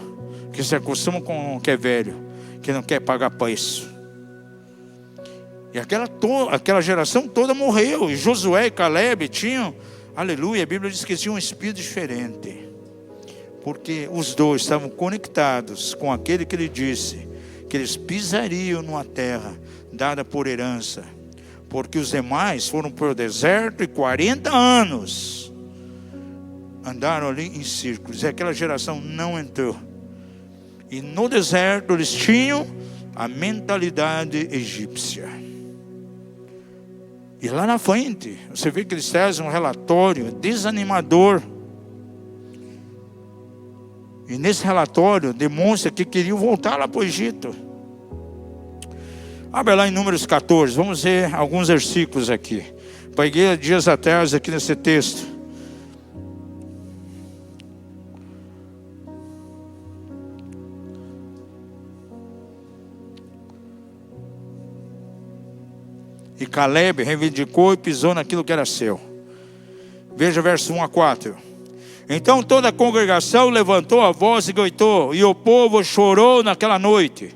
A: que se acostuma com o que é velho, que não quer pagar preço. E aquela geração toda morreu. E Josué e Caleb tinham, aleluia, a Bíblia diz que tinham um espírito diferente. Porque os dois estavam conectados com aquele que lhe disse que eles pisariam numa terra dada por herança, porque os demais foram para o deserto e 40 anos andaram ali em círculos, e aquela geração não entrou. E no deserto eles tinham a mentalidade egípcia. E lá na frente, você vê que eles trazem um relatório desanimador. E nesse relatório demonstra que queriam voltar lá para o Egito. Abre lá em Números 14, vamos ver alguns versículos aqui. Peguei dias atrás aqui nesse texto. E Caleb reivindicou e pisou naquilo que era seu. Veja verso 1 a 4. Então toda a congregação levantou a voz e gritou, e o povo chorou naquela noite.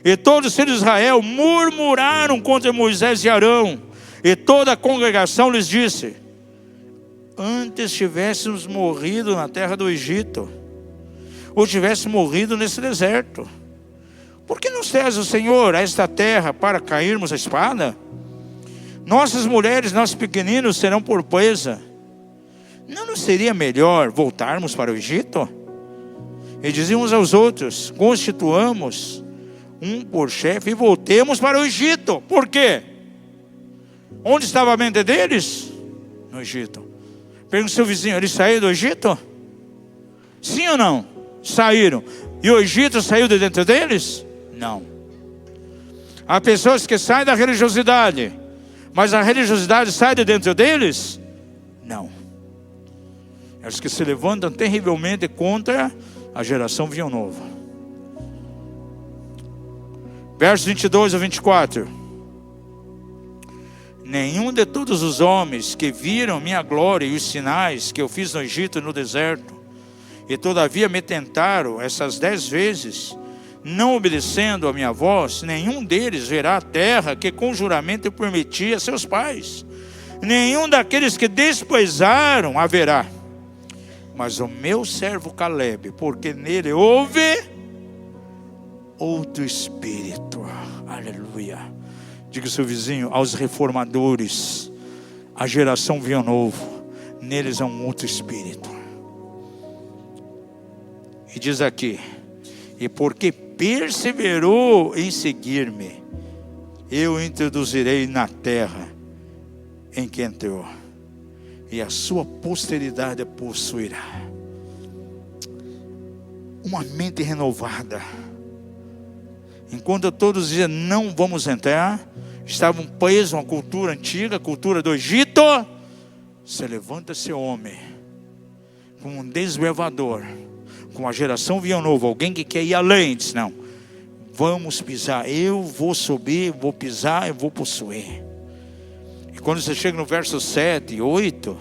A: E todos os filhos de Israel murmuraram contra Moisés e Arão. E toda a congregação lhes disse: antes tivéssemos morrido na terra do Egito, ou tivéssemos morrido nesse deserto. Por que nos traz o Senhor a esta terra para cairmos a espada? Nossas mulheres, nossos pequeninos serão por presa. Não nos seria melhor voltarmos para o Egito? E diziam uns aos outros: constituamos um por chefe e voltemos para o Egito. Por quê? Onde estava a mente deles? No Egito. Pergunta ao seu vizinho: eles saíram do Egito? Sim ou não? Saíram. E o Egito saiu de dentro deles? Não. Há pessoas que saem da religiosidade, mas a religiosidade sai de dentro deles? Não. É os que se levantam terrivelmente contra a geração vinho novo. Versos 22 a 24. Nenhum de todos os homens que viram minha glória e os sinais que eu fiz no Egito e no deserto, e todavia me tentaram essas 10 vezes, não obedecendo a minha voz, nenhum deles verá a terra que com juramento eu prometi a seus pais. Nenhum daqueles que desprezaram haverá. Mas o meu servo Caleb, porque nele houve outro espírito. Aleluia. Diga ao seu vizinho: aos reformadores, a geração vinho novo, neles há um outro espírito. E diz aqui: e porque perseverou em seguir-me, eu o introduzirei na terra em que entrou, e a sua posteridade a possuirá. Uma mente renovada. Enquanto todos diziam não vamos entrar, estavam presos a uma cultura antiga, a cultura do Egito, se levanta esse homem como um desbravador, com a geração vinho novo, alguém que quer ir além. Diz: não, vamos pisar, eu vou subir, vou pisar, eu vou possuir. E quando você chega no verso 7 e 8,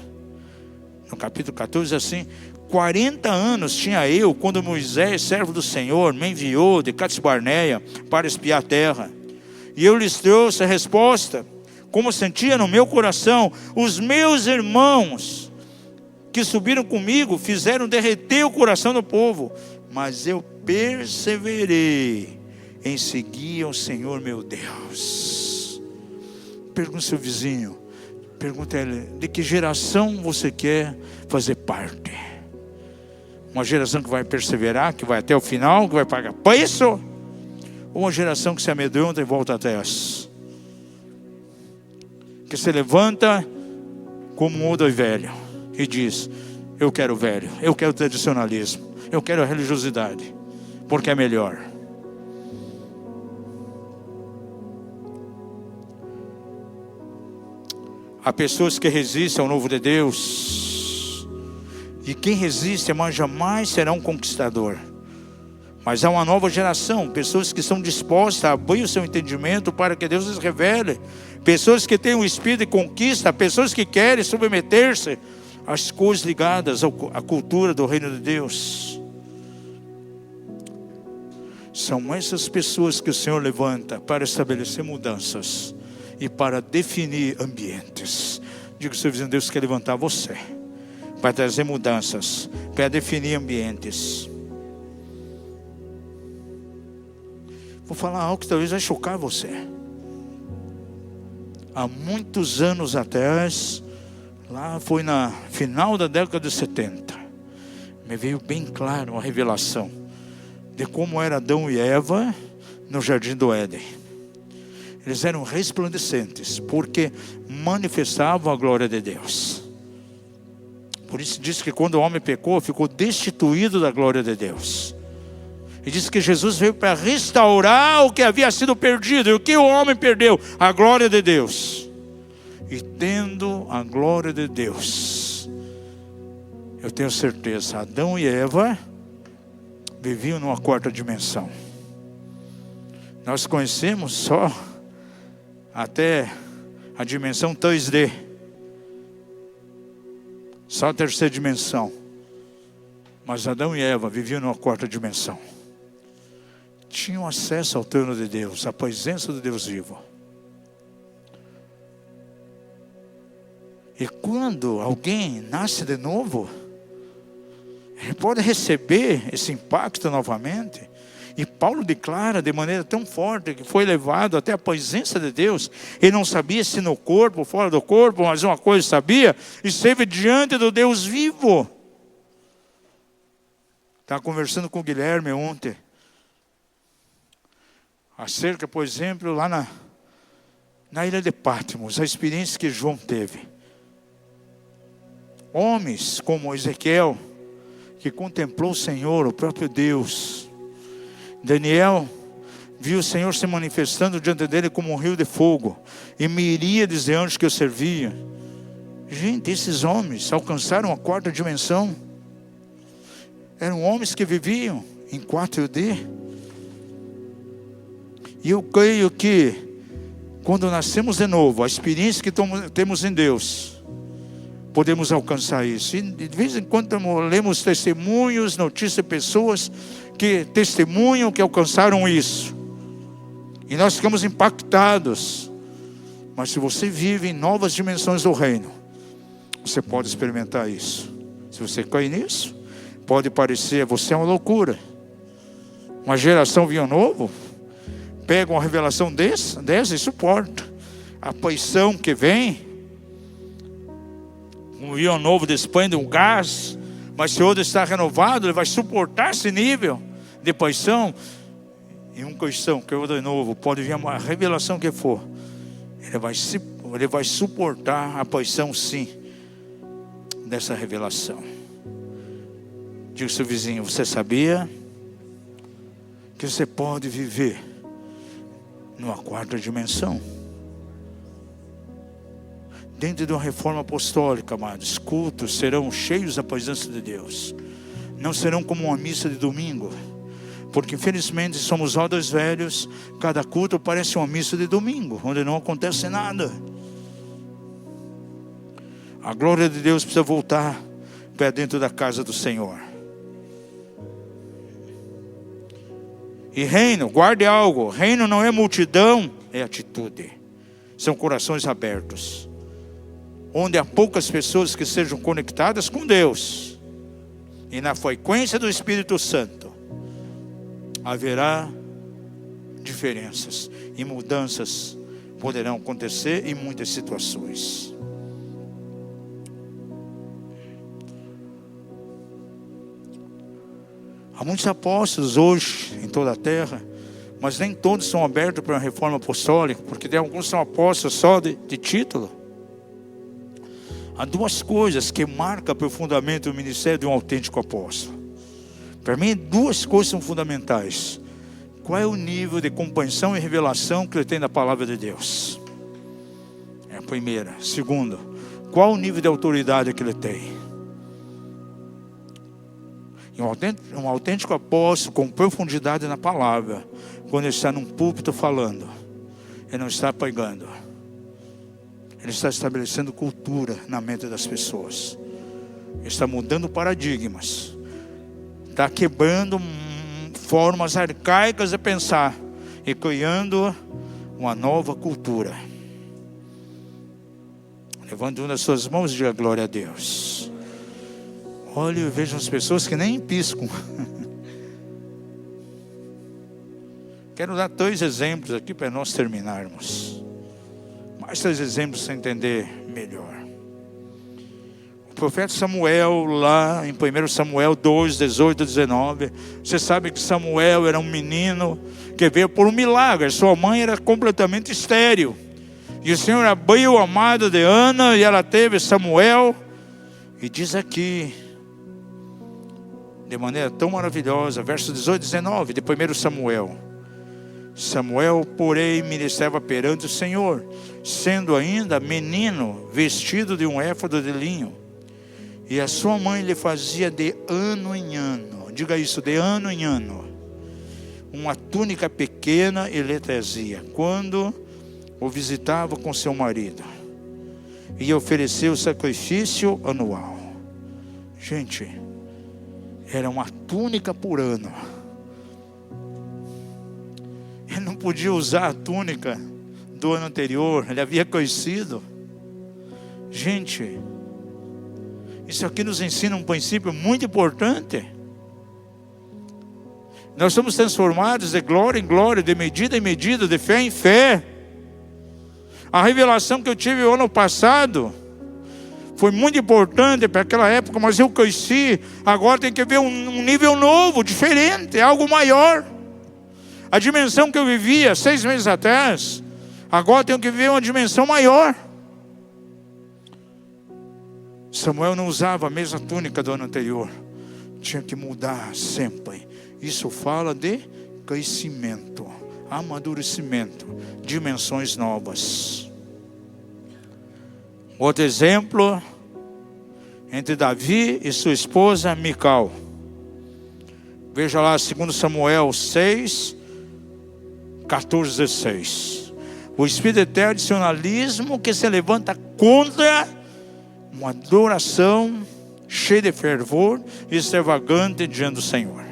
A: no capítulo 14, assim: 40 anos tinha eu quando Moisés, servo do Senhor, me enviou de Cades Barneia para espiar a terra. E eu lhes trouxe a resposta, como sentia no meu coração. Os meus irmãos que subiram comigo fizeram derreter o coração do povo, mas eu perseverei em seguir ao Senhor meu Deus. Pergunta ao seu vizinho, pergunta a ele: de que geração você quer fazer parte? Uma geração que vai perseverar, que vai até o final, que vai pagar preço? Ou uma geração que se amedronta e volta atrás? Que se levanta como um odor velho e diz: eu quero velho, eu quero tradicionalismo, eu quero a religiosidade, porque é melhor. Há pessoas que resistem ao novo de Deus, e quem resiste, mas jamais será um conquistador. Mas há uma nova geração, pessoas que estão dispostas a abrir o seu entendimento para que Deus lhes revele, pessoas que têm um espírito de conquista, pessoas que querem submeter-se às coisas ligadas à cultura do reino de Deus. São essas pessoas que o Senhor levanta para estabelecer mudanças e para definir ambientes. Diga ao seu vizinho: Deus quer levantar você para trazer mudanças, para definir ambientes. Vou falar algo que talvez vai chocar você. Há muitos anos atrás, lá foi na final da década de 70, me veio bem claro uma revelação de como era Adão e Eva no jardim do Éden. Eles eram resplandecentes, porque manifestavam a glória de Deus. Por isso diz que quando o homem pecou, ficou destituído da glória de Deus. E diz que Jesus veio para restaurar o que havia sido perdido. E o que o homem perdeu? A glória de Deus. E tendo a glória de Deus, eu tenho certeza, Adão e Eva viviam numa quarta dimensão. Nós conhecemos só até a dimensão 3D. Só a terceira dimensão. Mas Adão e Eva viviam numa quarta dimensão. Tinham acesso ao trono de Deus, à presença de Deus vivo. E quando alguém nasce de novo, ele pode receber esse impacto novamente. E Paulo declara de maneira tão forte que foi levado até a presença de Deus. Ele não sabia se no corpo ou fora do corpo, mas uma coisa sabia: esteve diante do Deus vivo. Estava conversando com o Guilherme ontem, acerca, por exemplo, lá na ilha de Patmos, a experiência que João teve. Homens como Ezequiel, que contemplou o Senhor, o próprio Deus. Daniel viu o Senhor se manifestando diante dele como um rio de fogo, e miríades de anjos que o serviam. Gente, esses homens alcançaram a quarta dimensão. Eram homens que viviam em 4D. E eu creio que quando nascemos de novo, a experiência que temos em Deus, podemos alcançar isso. E de vez em quando lemos testemunhos, notícias de pessoas que testemunham que alcançaram isso. E nós ficamos impactados. Mas se você vive em novas dimensões do reino, você pode experimentar isso. Se você cai nisso, pode parecer, você é uma loucura. Uma geração vinho novo pega uma revelação dessa e suporta. A paixão que vem, um vinho novo desprende um gás, mas se o outro está renovado, ele vai suportar esse nível de paixão. E um cristão que é de novo, pode vir uma revelação que for, ele vai suportar a paixão, sim, dessa revelação. Diga ao seu vizinho: você sabia que você pode viver numa quarta dimensão? Dentro de uma reforma apostólica, amados, cultos serão cheios da presença de Deus. Não serão como uma missa de domingo, porque infelizmente somos rodas velhos. Cada culto parece uma missa de domingo, onde não acontece nada. A glória de Deus precisa voltar para dentro da casa do Senhor. E reino, guarde algo: reino não é multidão, é atitude. São corações abertos, onde há poucas pessoas que sejam conectadas com Deus, e na frequência do Espírito Santo, haverá diferenças, e mudanças poderão acontecer em muitas situações. Há muitos apóstolos hoje em toda a terra, mas nem todos são abertos para a reforma apostólica, porque tem alguns que são apóstolos só de título. Há duas coisas que marcam profundamente o ministério de um autêntico apóstolo. Para mim, duas coisas são fundamentais. Qual é o nível de compreensão e revelação que ele tem da palavra de Deus? É a primeira. Segundo, qual o nível de autoridade que ele tem? Um autêntico apóstolo com profundidade na palavra, quando ele está num púlpito falando, ele não está pregando, ele está estabelecendo cultura na mente das pessoas. Ele está mudando paradigmas, está quebrando formas arcaicas de pensar e criando uma nova cultura. Levante uma das suas mãos e diga glória a Deus. Olha, eu vejo as pessoas que nem piscam. Quero dar 3 exemplos aqui para nós terminarmos. Mais 3 exemplos para entender melhor. O profeta Samuel, lá em 1 Samuel 2, 18 e 19. Você sabe que Samuel era um menino que veio por um milagre. Sua mãe era completamente estéril. E o Senhor abriu a amada de Ana e ela teve Samuel. E diz aqui, de maneira tão maravilhosa, versos 18 e 19 de 1 Samuel. Samuel, porém, ministrava perante o Senhor, sendo ainda menino, vestido de um éfode de linho. E a sua mãe lhe fazia de ano em ano, diga isso, de ano em ano, uma túnica pequena e lhe trazia, quando o visitava com seu marido, e ofereceu o sacrifício anual. Gente, era uma túnica por ano. Ele não podia usar a túnica do ano anterior, ele havia conhecido. Gente, isso aqui nos ensina um princípio muito importante. Nós somos transformados de glória em glória, de medida em medida, de fé em fé. A revelação que eu tive o ano passado foi muito importante para aquela época, mas eu conheci. Agora tem que ver um nível novo, diferente, algo maior. A dimensão que eu vivia 6 meses atrás, agora tenho que viver uma dimensão maior. Samuel não usava a mesma túnica do ano anterior. Tinha que mudar sempre. Isso fala de crescimento, amadurecimento, dimensões novas. Outro exemplo, entre Davi e sua esposa Mical. Veja lá 2 Samuel 6, 14, 16. O espírito de tradicionalismo que se levanta contra uma adoração cheia de fervor e extravagante diante do Senhor.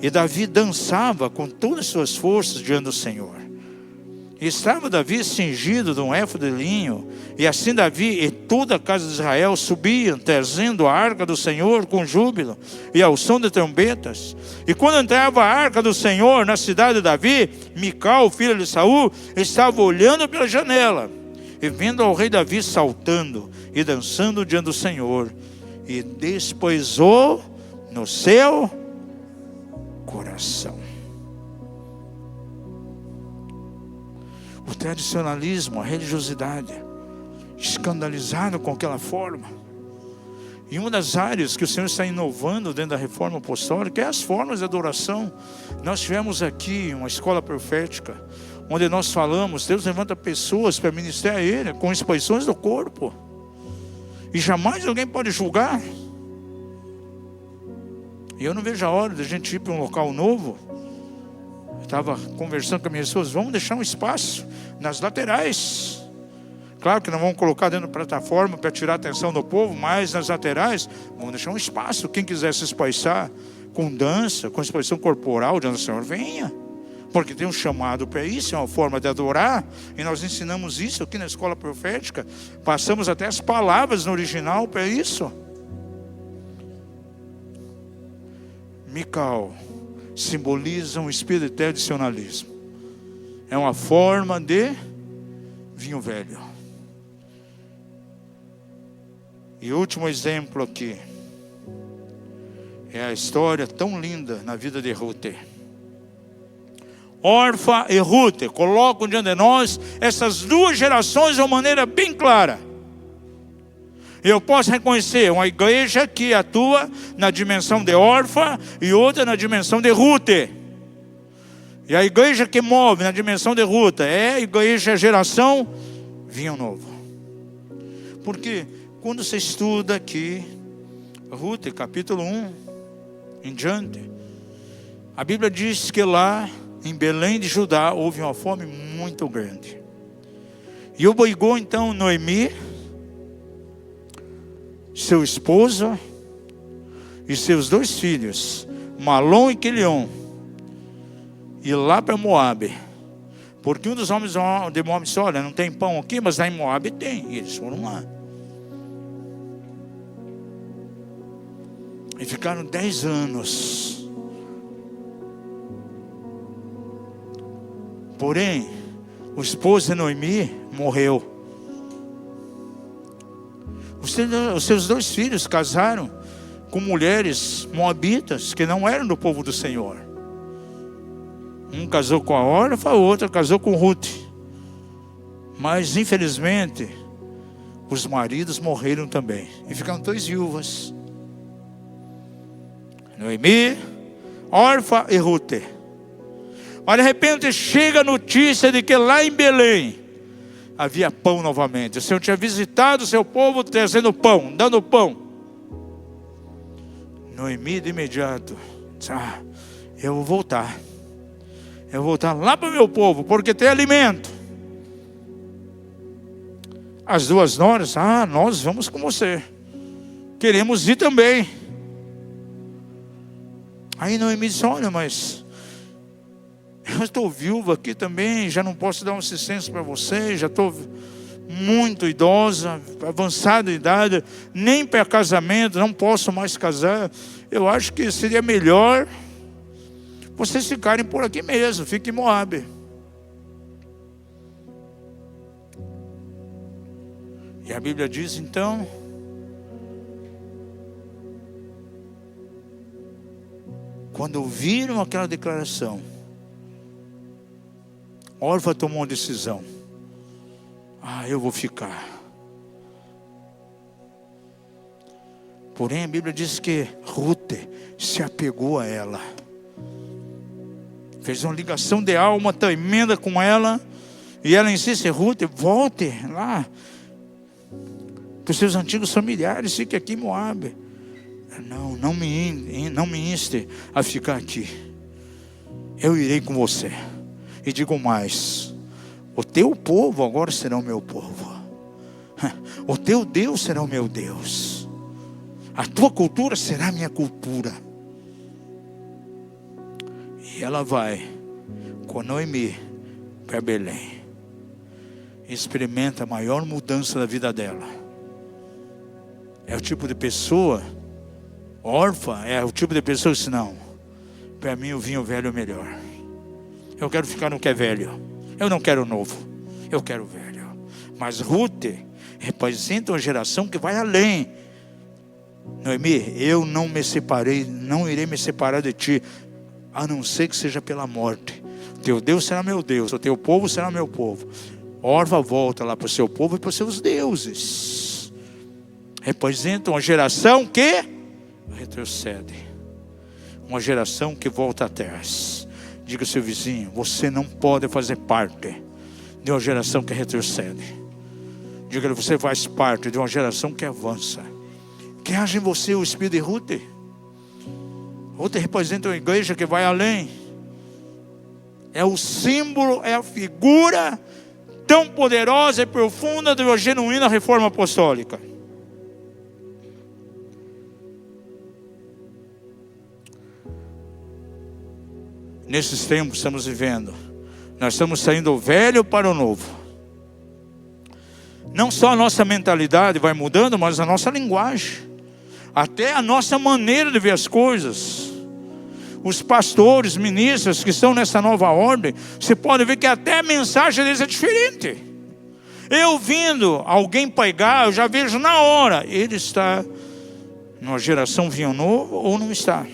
A: E Davi dançava com todas as suas forças diante do Senhor. E estava Davi cingido de um éfode de linho. E assim Davi e toda a casa de Israel subiam, trazendo a arca do Senhor com júbilo e ao som de trombetas. E quando entrava a arca do Senhor na cidade de Davi, Mical, filha de Saul, estava olhando pela janela e vendo ao rei Davi saltando e dançando diante do Senhor. E despoisou no seu coração. O tradicionalismo, a religiosidade, escandalizado com aquela forma. E uma das áreas que o Senhor está inovando dentro da reforma apostólica é as formas de adoração. Nós tivemos aqui uma escola profética, onde nós falamos, Deus levanta pessoas para ministrar a Ele, com expressões do corpo. E jamais alguém pode julgar. E eu não vejo a hora de a gente ir para um local novo. Eu estava conversando com as minhas pessoas, vamos deixar um espaço nas laterais. Claro que não vamos colocar dentro da plataforma para tirar a atenção do povo, mas nas laterais, vamos deixar um espaço. Quem quiser se expressar com dança, com expressão corporal diante do Senhor, venha. Porque tem um chamado para isso, é uma forma de adorar. E nós ensinamos isso aqui na escola profética. Passamos até as palavras no original para isso. Mical simboliza um espírito de tradicionalismo. É uma forma de vinho velho. E o último exemplo aqui é a história tão linda na vida de Ruth. Orfa e Ruth colocam diante de nós essas 2 gerações de uma maneira bem clara. Eu posso reconhecer uma igreja que atua na dimensão de Orfa e outra na dimensão de Ruth. E a igreja que move na dimensão de Ruth é a igreja geração vinho novo. Porque quando você estuda aqui Ruth, capítulo 1 em diante, a Bíblia diz que lá em Belém de Judá houve uma fome muito grande. E obrigou então Noemi, seu esposo e seus 2 filhos, Malom e Quilion, ir lá para Moabe. Porque um dos homens de Moabe disse, olha, não tem pão aqui, mas lá em Moabe tem. E eles foram lá. E ficaram 10 anos Porém, o esposo de Noemi morreu. Os seus 2 filhos casaram com mulheres moabitas que não eram do povo do Senhor. Um casou com a Orfa, o outro casou com Ruth. Mas infelizmente os maridos morreram também. E ficaram 2 viúvas. Noemi, Orfa e Ruth. Mas de repente chega a notícia de que lá em Belém havia pão novamente. O Senhor tinha visitado o seu povo trazendo pão, dando pão. Noemi de imediato disse: eu vou voltar. Eu vou voltar lá para o meu povo, porque tem alimento. As 2 noras: nós vamos com você. Queremos ir também. Aí Noemi disse: olha, mas eu estou viúva aqui também, já não posso dar uma assistência para você, já estou muito idosa, avançada de idade, nem para casamento, não posso mais casar. Eu acho que seria melhor vocês ficarem por aqui mesmo, fiquem em Moabe. E a Bíblia diz então, quando ouviram aquela declaração, Orfa tomou uma decisão: eu vou ficar. Porém a Bíblia diz que Ruth se apegou a ela, fez uma ligação de alma tremenda com ela, e ela insiste: Ruth, volte lá para os seus antigos familiares, fique aqui em Moabe. Não me inste a ficar aqui, eu irei com você. E digo mais: o teu povo agora será o meu povo, o teu Deus será o meu Deus, a tua cultura será a minha cultura. E ela vai com Noemi para Belém, experimenta a maior mudança da vida dela. É o tipo de pessoa, órfã, é o tipo de pessoa que diz: não, para mim o vinho velho é melhor. Eu quero ficar no que é velho. Eu não quero novo, eu quero velho. Mas Ruth representa uma geração que vai além. Noemi, eu não me separei, não irei me separar de ti, a não ser que seja pela morte. Teu Deus será meu Deus, o teu povo será meu povo. Orfa volta lá para o seu povo e para os seus deuses. Representa uma geração que retrocede, uma geração que volta atrás. Diga ao seu vizinho: você não pode fazer parte de uma geração que retrocede. Diga-lhe: você faz parte de uma geração que avança. Que haja em você o espírito de Ruth. Ruth representa uma igreja que vai além. É o símbolo, é a figura tão poderosa e profunda de uma genuína reforma apostólica. Nesses tempos que estamos vivendo, nós estamos saindo do velho para o novo. Não só a nossa mentalidade vai mudando, mas a nossa linguagem, até a nossa maneira de ver as coisas. Os pastores, ministros que estão nessa nova ordem, você pode ver que até a mensagem deles é diferente. Eu vindo alguém pregar, eu já vejo na hora, ele está numa geração vinho novo ou não está.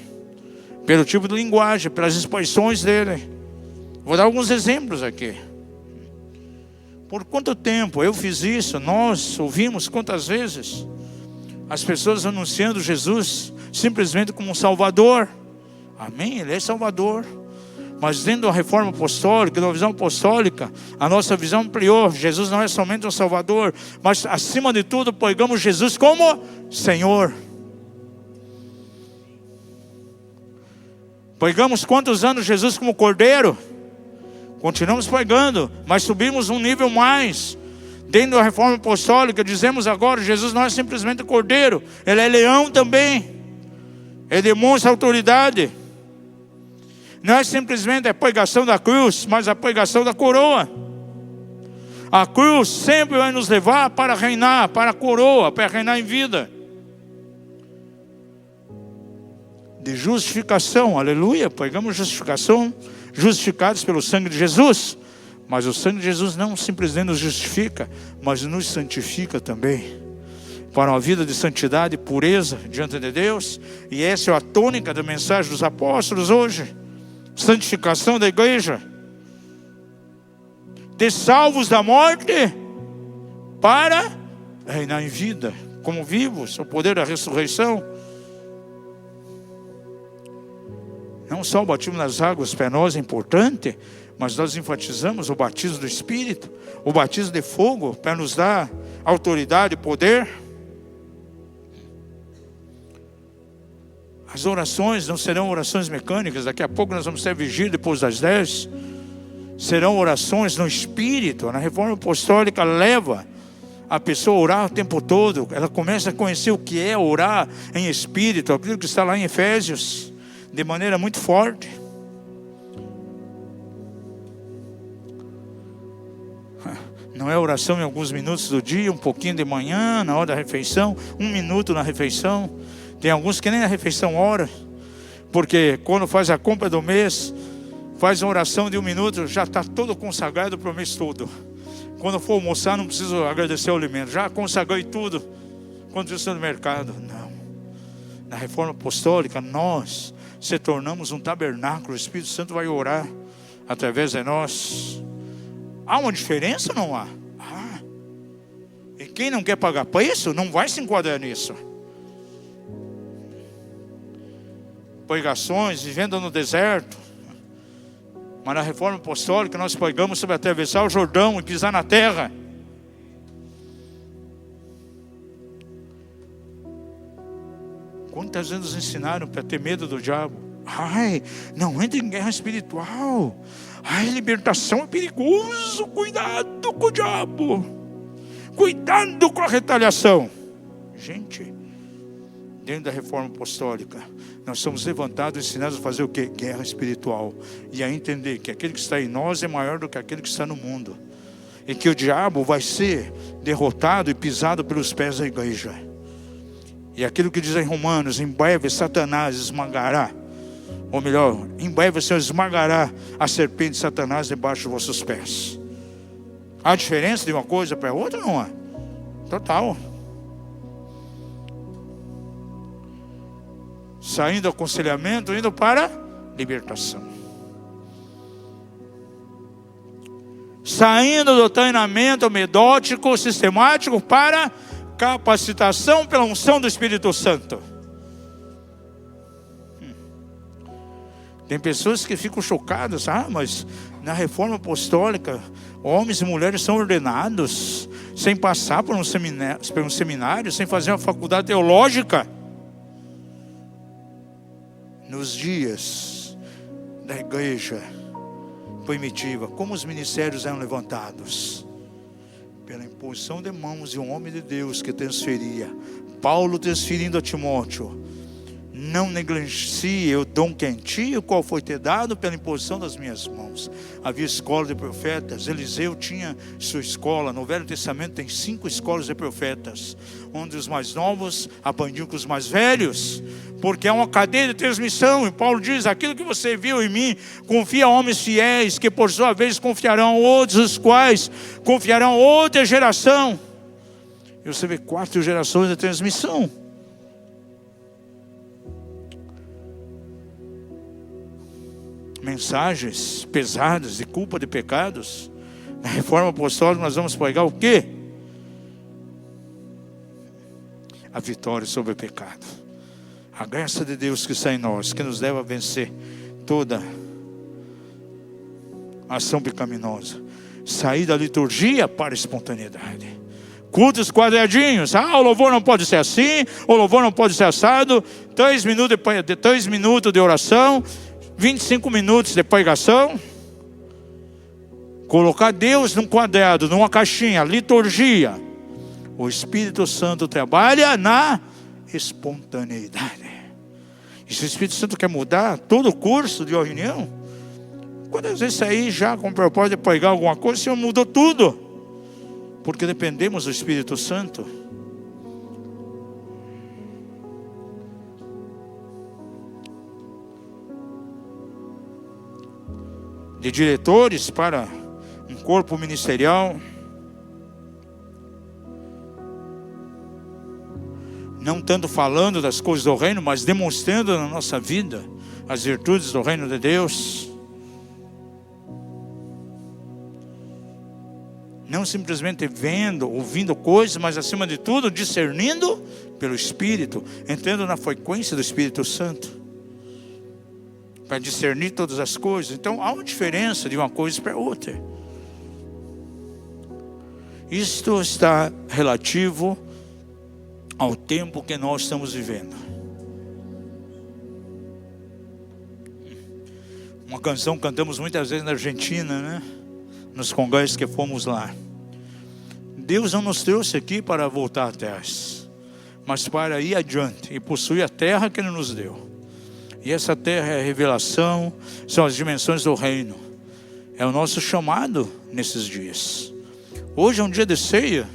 A: Pelo tipo de linguagem, pelas expressões dele. Vou dar alguns exemplos aqui. Por quanto tempo eu fiz isso? Nós ouvimos quantas vezes as pessoas anunciando Jesus simplesmente como um Salvador. Amém? Ele é Salvador. Mas dentro da reforma apostólica, da visão apostólica, a nossa visão ampliou. Jesus não é somente um Salvador, mas acima de tudo pregamos Jesus como Senhor. Pregamos quantos anos Jesus como Cordeiro? Continuamos pregando, mas subimos um nível mais. Dentro da reforma apostólica, dizemos agora: Jesus não é simplesmente Cordeiro, Ele é leão também. Ele demonstra autoridade. Não é simplesmente a pregação da cruz, mas a pregação da coroa. A cruz sempre vai nos levar para reinar, para a coroa, para reinar em vida. De justificação, aleluia, pregamos justificação, justificados pelo sangue de Jesus. Mas o sangue de Jesus não simplesmente nos justifica, mas nos santifica também, para uma vida de santidade e pureza diante de Deus. E essa é a tônica da mensagem dos apóstolos hoje. Santificação da igreja. De salvos da morte para reinar em vida, como vivos, o poder da ressurreição. Não só o batismo nas águas para nós é importante, mas nós enfatizamos o batismo do Espírito, o batismo de fogo, para nos dar autoridade e poder. As orações não serão orações mecânicas. Daqui a pouco nós vamos ter vigília depois das 10. Serão orações no Espírito. Na Reforma Apostólica leva a pessoa a orar o tempo todo. Ela começa a conhecer o que é orar em Espírito, aquilo que está lá em Efésios, de maneira muito forte. Não é oração em alguns minutos do dia, um pouquinho de manhã, na hora da refeição, 1 minuto na refeição. Tem alguns que nem na refeição oram, porque quando faz a compra do mês, faz uma oração de 1 minuto, já está todo consagrado para o mês todo. Quando for almoçar, não preciso agradecer o alimento, já consagrei tudo quando estou no mercado. Não. Na Reforma Apostólica, nós se tornamos um tabernáculo, o Espírito Santo vai orar através de nós. Há uma diferença ou não há? E quem não quer pagar preço, não vai se enquadrar nisso. Pregações, vivendo no deserto. Mas na Reforma Apostólica nós pregamos sobre atravessar o Jordão e pisar na terra. Quantas vezes nos ensinaram para ter medo do diabo? Não entre em guerra espiritual. Libertação é perigoso. Cuidado com o diabo. Cuidado com a retaliação. Gente, dentro da Reforma Apostólica, nós somos levantados e ensinados a fazer o quê? Guerra espiritual. E a entender que aquele que está em nós é maior do que aquele que está no mundo. E que o diabo vai ser derrotado e pisado pelos pés da igreja. E aquilo que diz em Romanos, em breve Satanás esmagará. Ou melhor, em breve o Senhor esmagará a serpente de Satanás debaixo dos vossos pés. Há diferença de uma coisa para outra? Não há. Total. Saindo do aconselhamento, indo para libertação. Saindo do treinamento medótico, sistemático, para capacitação pela unção do Espírito Santo. Tem pessoas que ficam chocadas, mas na Reforma Apostólica, homens e mulheres são ordenados, sem passar por um seminário, sem fazer uma faculdade teológica. Nos dias da igreja primitiva, como os ministérios eram levantados? Pela imposição de mãos de um homem de Deus que transferia. Paulo transferindo a Timóteo: não negligencie o dom que é em ti, o qual foi te dado pela imposição das minhas mãos. Havia escola de profetas. Eliseu tinha sua escola. No Velho Testamento tem 5 escolas de profetas, onde os mais novos aprendiam com os mais velhos, porque é uma cadeia de transmissão. E Paulo diz: aquilo que você viu em mim, confia a homens fiéis, que por sua vez confiarão a outros, os quais confiarão a outra geração. E você vê 4 gerações de transmissão. Mensagens pesadas de culpa de pecados. Na Reforma Apostólica nós vamos pregar o quê? A vitória sobre o pecado. A graça de Deus que está em nós, que nos leva a vencer toda ação pecaminosa. Sair da liturgia para a espontaneidade. Cultos quadradinhos. O louvor não pode ser assim, o louvor não pode ser assado. 3 minutos de oração, 25 minutos de pregação. Colocar Deus num quadrado, numa caixinha, liturgia. O Espírito Santo trabalha na espontaneidade. E se o Espírito Santo quer mudar todo o curso de reunião, quantas vezes sair já com o propósito de pregar alguma coisa, o Senhor mudou tudo. Porque dependemos do Espírito Santo. De diretores para um corpo ministerial, não tanto falando das coisas do reino, mas demonstrando na nossa vida as virtudes do reino de Deus. Não simplesmente vendo, ouvindo coisas, mas acima de tudo discernindo pelo Espírito, entrando na frequência do Espírito Santo, para discernir todas as coisas. Então há uma diferença de uma coisa para outra. Isto está relativo ao tempo que nós estamos vivendo. Uma canção que cantamos muitas vezes na Argentina, né? Nos congressos que fomos lá. Deus não nos trouxe aqui para voltar atrás, mas para ir adiante e possuir a terra que Ele nos deu. E essa terra é a revelação, são as dimensões do reino. É o nosso chamado nesses dias. Hoje é um dia de ceia,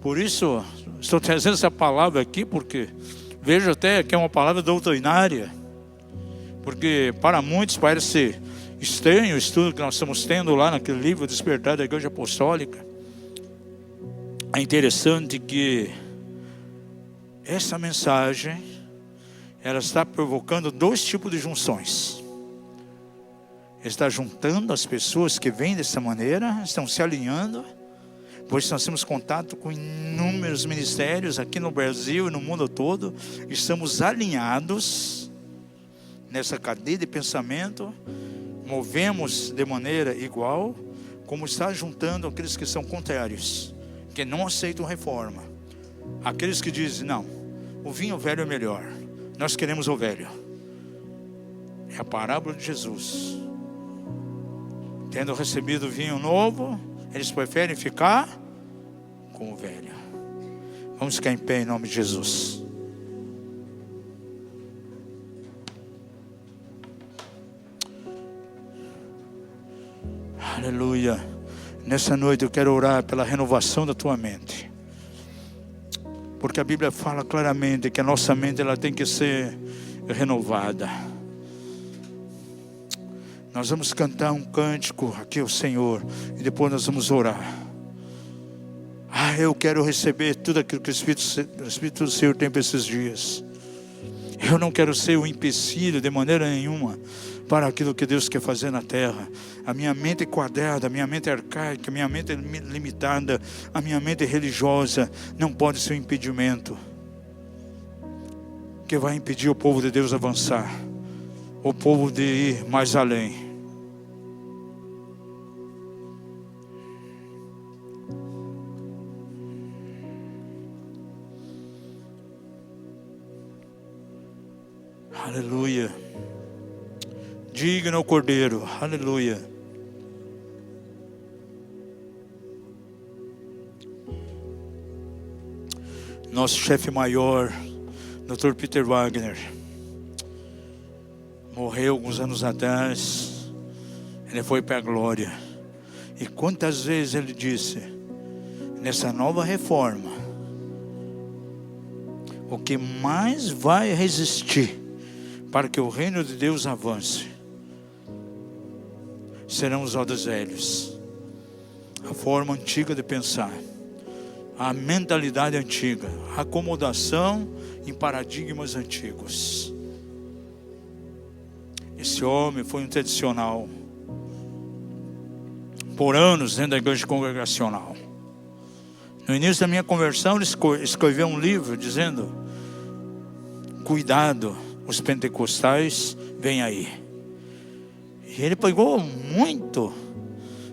A: por isso estou trazendo essa palavra aqui, porque vejo até que é uma palavra doutrinária, porque para muitos parece estranho o estudo que nós estamos tendo lá naquele livro Despertar da Igreja Apostólica. É interessante que essa mensagem, ela está provocando dois tipos de junções. Está juntando as pessoas que vêm dessa maneira, estão se alinhando, pois nós temos contato com inúmeros ministérios aqui no Brasil e no mundo todo. Estamos alinhados nessa cadeia de pensamento, movemos de maneira igual, como está juntando aqueles que são contrários, que não aceitam reforma, aqueles que dizem, não, o vinho velho é melhor, nós queremos o velho. É a parábola de Jesus. Tendo recebido o vinho novo, eles preferem ficar com o velho. Vamos ficar em pé em nome de Jesus. Aleluia. Nessa noite eu quero orar pela renovação da tua mente, porque a Bíblia fala claramente que a nossa mente ela tem que ser renovada. Nós vamos cantar um cântico aqui ao Senhor e depois nós vamos orar. Eu quero receber tudo aquilo que o Espírito do Senhor tem para esses dias. Eu não quero ser um empecilho de maneira nenhuma para aquilo que Deus quer fazer na terra. A minha mente é quadrada, a minha mente é arcaica, a minha mente é limitada, a minha mente é religiosa não pode ser um impedimento que vai impedir o povo de Deus avançar, o povo de ir mais além. Aleluia. Digno o Cordeiro. Aleluia. Nosso chefe maior, Dr. Peter Wagner, morreu alguns anos atrás. Ele foi para a glória. E quantas vezes ele disse, nessa nova reforma, o que mais vai resistir para que o reino de Deus avance serão os odres velhos, a forma antiga de pensar, a mentalidade antiga, a acomodação em paradigmas antigos. Esse homem foi um tradicional por anos dentro da igreja congregacional. No início da minha conversão, ele escreveu um livro dizendo, cuidado, os pentecostais vêm aí. E ele pregou muito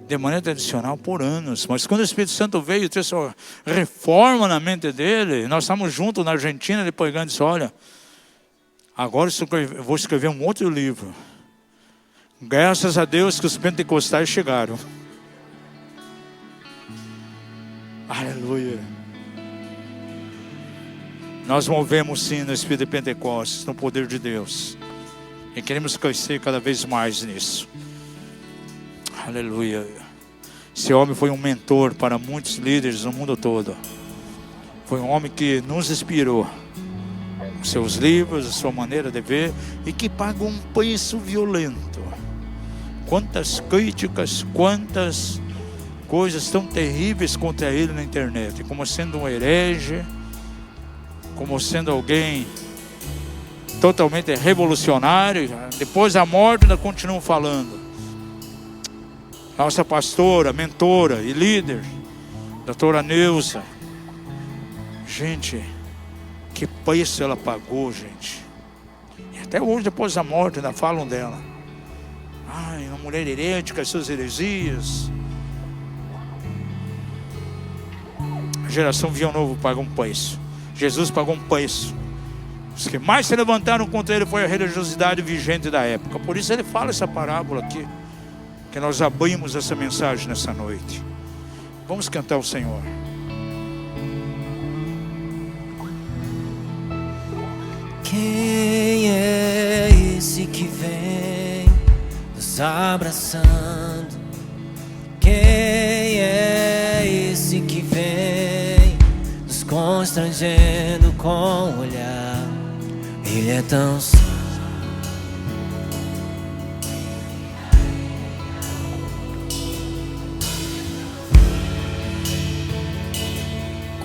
A: de maneira tradicional por anos. Mas quando o Espírito Santo veio e trouxe uma reforma na mente dele, nós estávamos juntos na Argentina, ele pregando e disse, olha, agora eu vou escrever um outro livro. Graças a Deus que os pentecostais chegaram. Aleluia. Nós movemos sim no Espírito de Pentecostes, no poder de Deus. E queremos crescer cada vez mais nisso. Aleluia. Esse homem foi um mentor para muitos líderes no mundo todo. Foi um homem que nos inspirou. Os seus livros, a sua maneira de ver. E que pagou um preço violento. Quantas críticas, quantas coisas tão terríveis contra ele na internet, como sendo um herege, como sendo alguém totalmente revolucionário. Depois da morte ainda continuam falando. Nossa pastora, mentora e líder, doutora Neuza, gente, que preço ela pagou, gente. E até hoje, depois da morte, ainda falam dela. Ai, uma mulher herética, suas heresias. A geração Vinho Novo pagou um preço. Jesus pagou um preço. Os que mais se levantaram contra ele foi a religiosidade vigente da época. Por isso ele fala essa parábola aqui, que nós abrimos essa mensagem nessa noite. Vamos cantar o Senhor.
B: Quem é esse que vem nos abraçando? Quem é esse que vem nos constrangendo com o olhar? Ele é tão santo.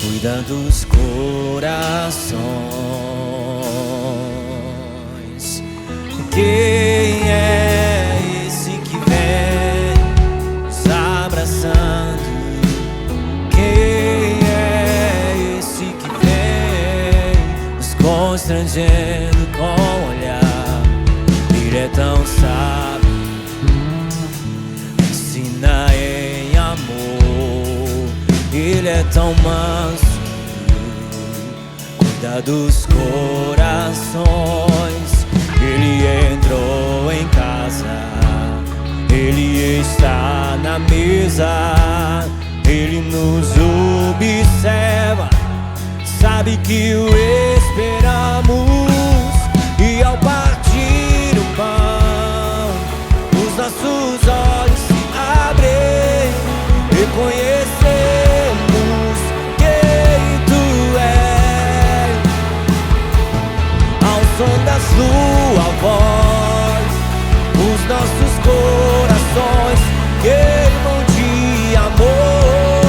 B: Cuida dos corações. Quem é esse que vem nos abraçando? Quem é esse que vem nos constrangendo com o olhar? Ele é tão sábio, ensina em amor. Ele é tão manso, cuida dos corações. Ele entrou em casa, ele está na mesa, ele nos observa, sabe que o esperamos. E ao partir o pão, os nossos olhos se abrem, reconhecemos quem tu és. Ao som da sua voz, os nossos corações queimam de amor,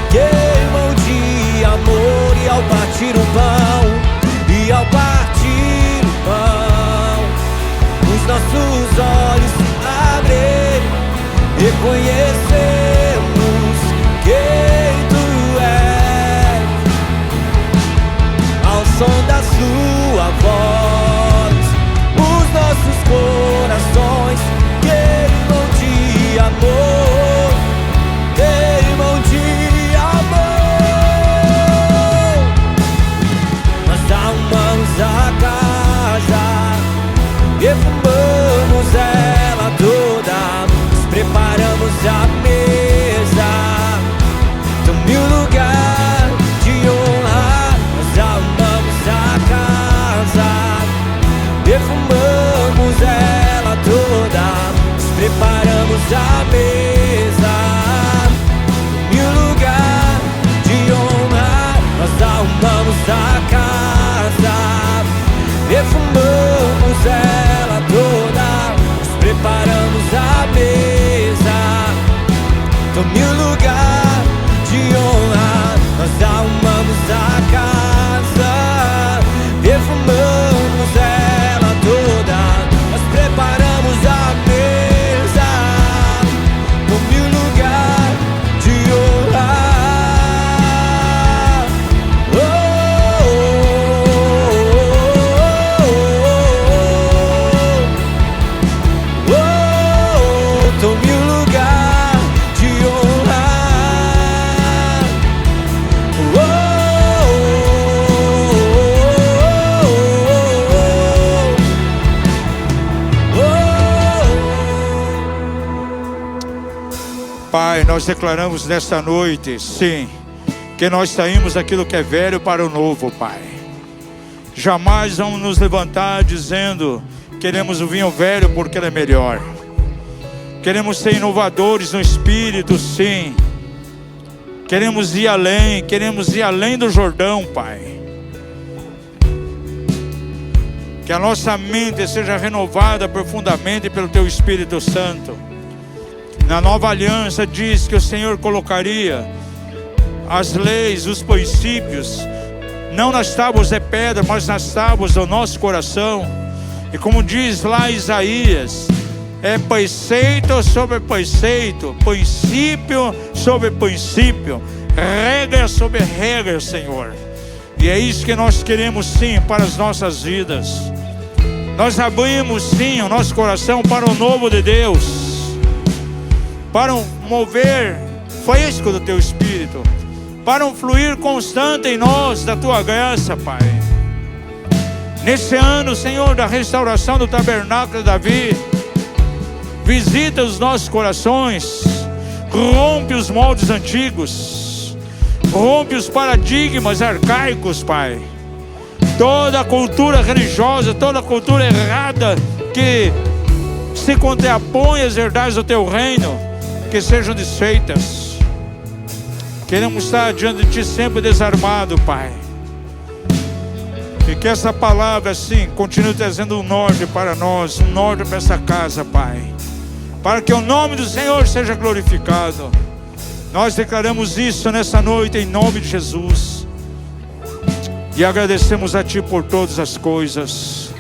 B: queimam de amor. E ao partir o pão, e ao partir o pão, os nossos olhos se abrem, reconhecemos quem tu és. Ao som da sua voz, os nossos corações queimam de amor, queimam de amor. Nós arrumamos a casa, perfumamos ela toda, nos preparamos a mesa, tome um lugar de honra. Nós arrumamos a casa, perfumamos ela toda, nos preparamos a mesa, tome um lugar de honra. Nós arrumamos a casa, perfumamos ela toda, nos preparamos a mesa, tome um lugar de honra. Nós arrumamos a casa, perfumamos ela toda, nós preparamos a mesa, tome um lugar de honra. Tome um lugar de honra.
A: Pai, nós declaramos nesta noite, sim, que nós saímos daquilo que é velho para o novo, Pai. Jamais vamos nos levantar dizendo queremos o vinho velho porque ele é melhor. Queremos ser inovadores no Espírito, sim. Queremos ir além do Jordão, Pai. Que a nossa mente seja renovada profundamente pelo Teu Espírito Santo. Na nova aliança diz que o Senhor colocaria as leis, os princípios, não nas tábuas de pedra, mas nas tábuas do nosso coração. E como diz lá Isaías, é preceito sobre preceito, princípio sobre princípio, regra sobre regra, Senhor. E é isso que nós queremos sim para as nossas vidas. Nós abrimos sim o nosso coração para o novo de Deus, para um mover fresco do Teu Espírito, para um fluir constante em nós da Tua graça, Pai. Nesse ano, Senhor, da restauração do tabernáculo de Davi, visita os nossos corações, rompe os moldes antigos, rompe os paradigmas arcaicos, Pai. Toda a cultura religiosa, toda a cultura errada que se contrapõe às verdades do Teu reino, que sejam desfeitas. Queremos estar diante de Ti sempre desarmado, Pai. E que essa palavra, assim, continue trazendo um norte para nós, um norte para essa casa, Pai. Para que o nome do Senhor seja glorificado. Nós declaramos isso nessa noite, em nome de Jesus. E agradecemos a Ti por todas as coisas.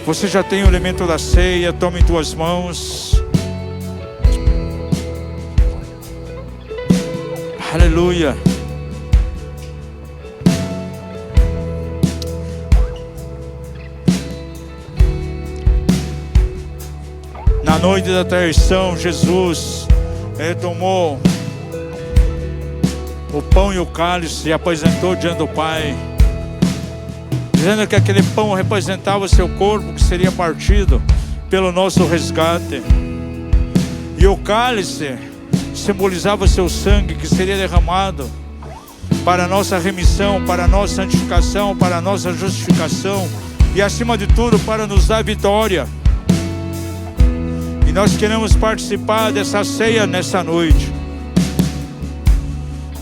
A: Você já tem o elemento da ceia, toma em Tuas mãos. Aleluia. Na noite da traição, Jesus, Ele tomou o pão e o cálice e apresentou diante do Pai, dizendo que aquele pão representava o Seu corpo, que seria partido pelo nosso resgate, e o cálice simbolizava o Seu sangue, que seria derramado para a nossa remissão, para a nossa santificação, para a nossa justificação, e acima de tudo para nos dar vitória. E nós queremos participar dessa ceia nessa noite,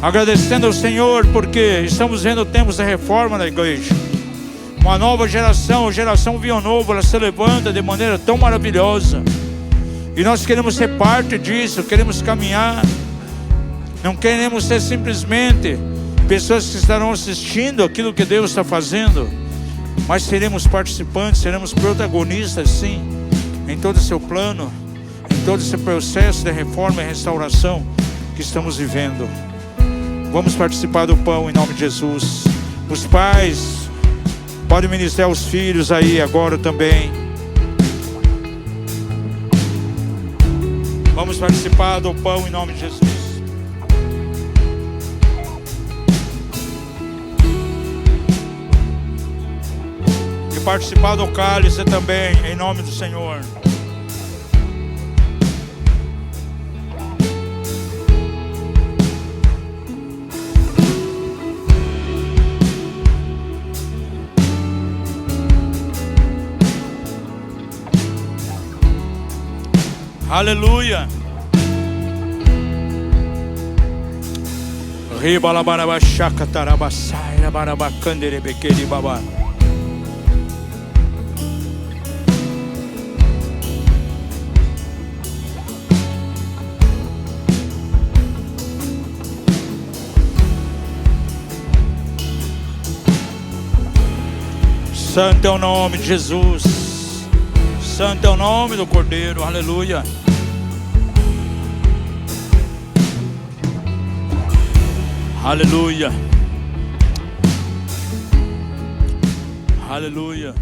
A: agradecendo ao Senhor, porque estamos vendo tempos de reforma na igreja. Uma nova geração, geração Vinho Novo, ela se levanta de maneira tão maravilhosa. E nós queremos ser parte disso, queremos caminhar. Não queremos ser simplesmente pessoas que estarão assistindo aquilo que Deus está fazendo, mas seremos participantes, seremos protagonistas, sim, em todo o Seu plano, em todo esse processo de reforma e restauração que estamos vivendo. Vamos participar do pão em nome de Jesus. Os pais podem ministrar os filhos aí agora também. Vamos participar do pão em nome de Jesus. E participar do cálice também em nome do Senhor. Aleluia. Riba la barabachaka tarabasai la barabacandere bequeri baba. Santo é o nome de Jesus. Santo é o nome do Cordeiro. Aleluia. Aleluia. Aleluia.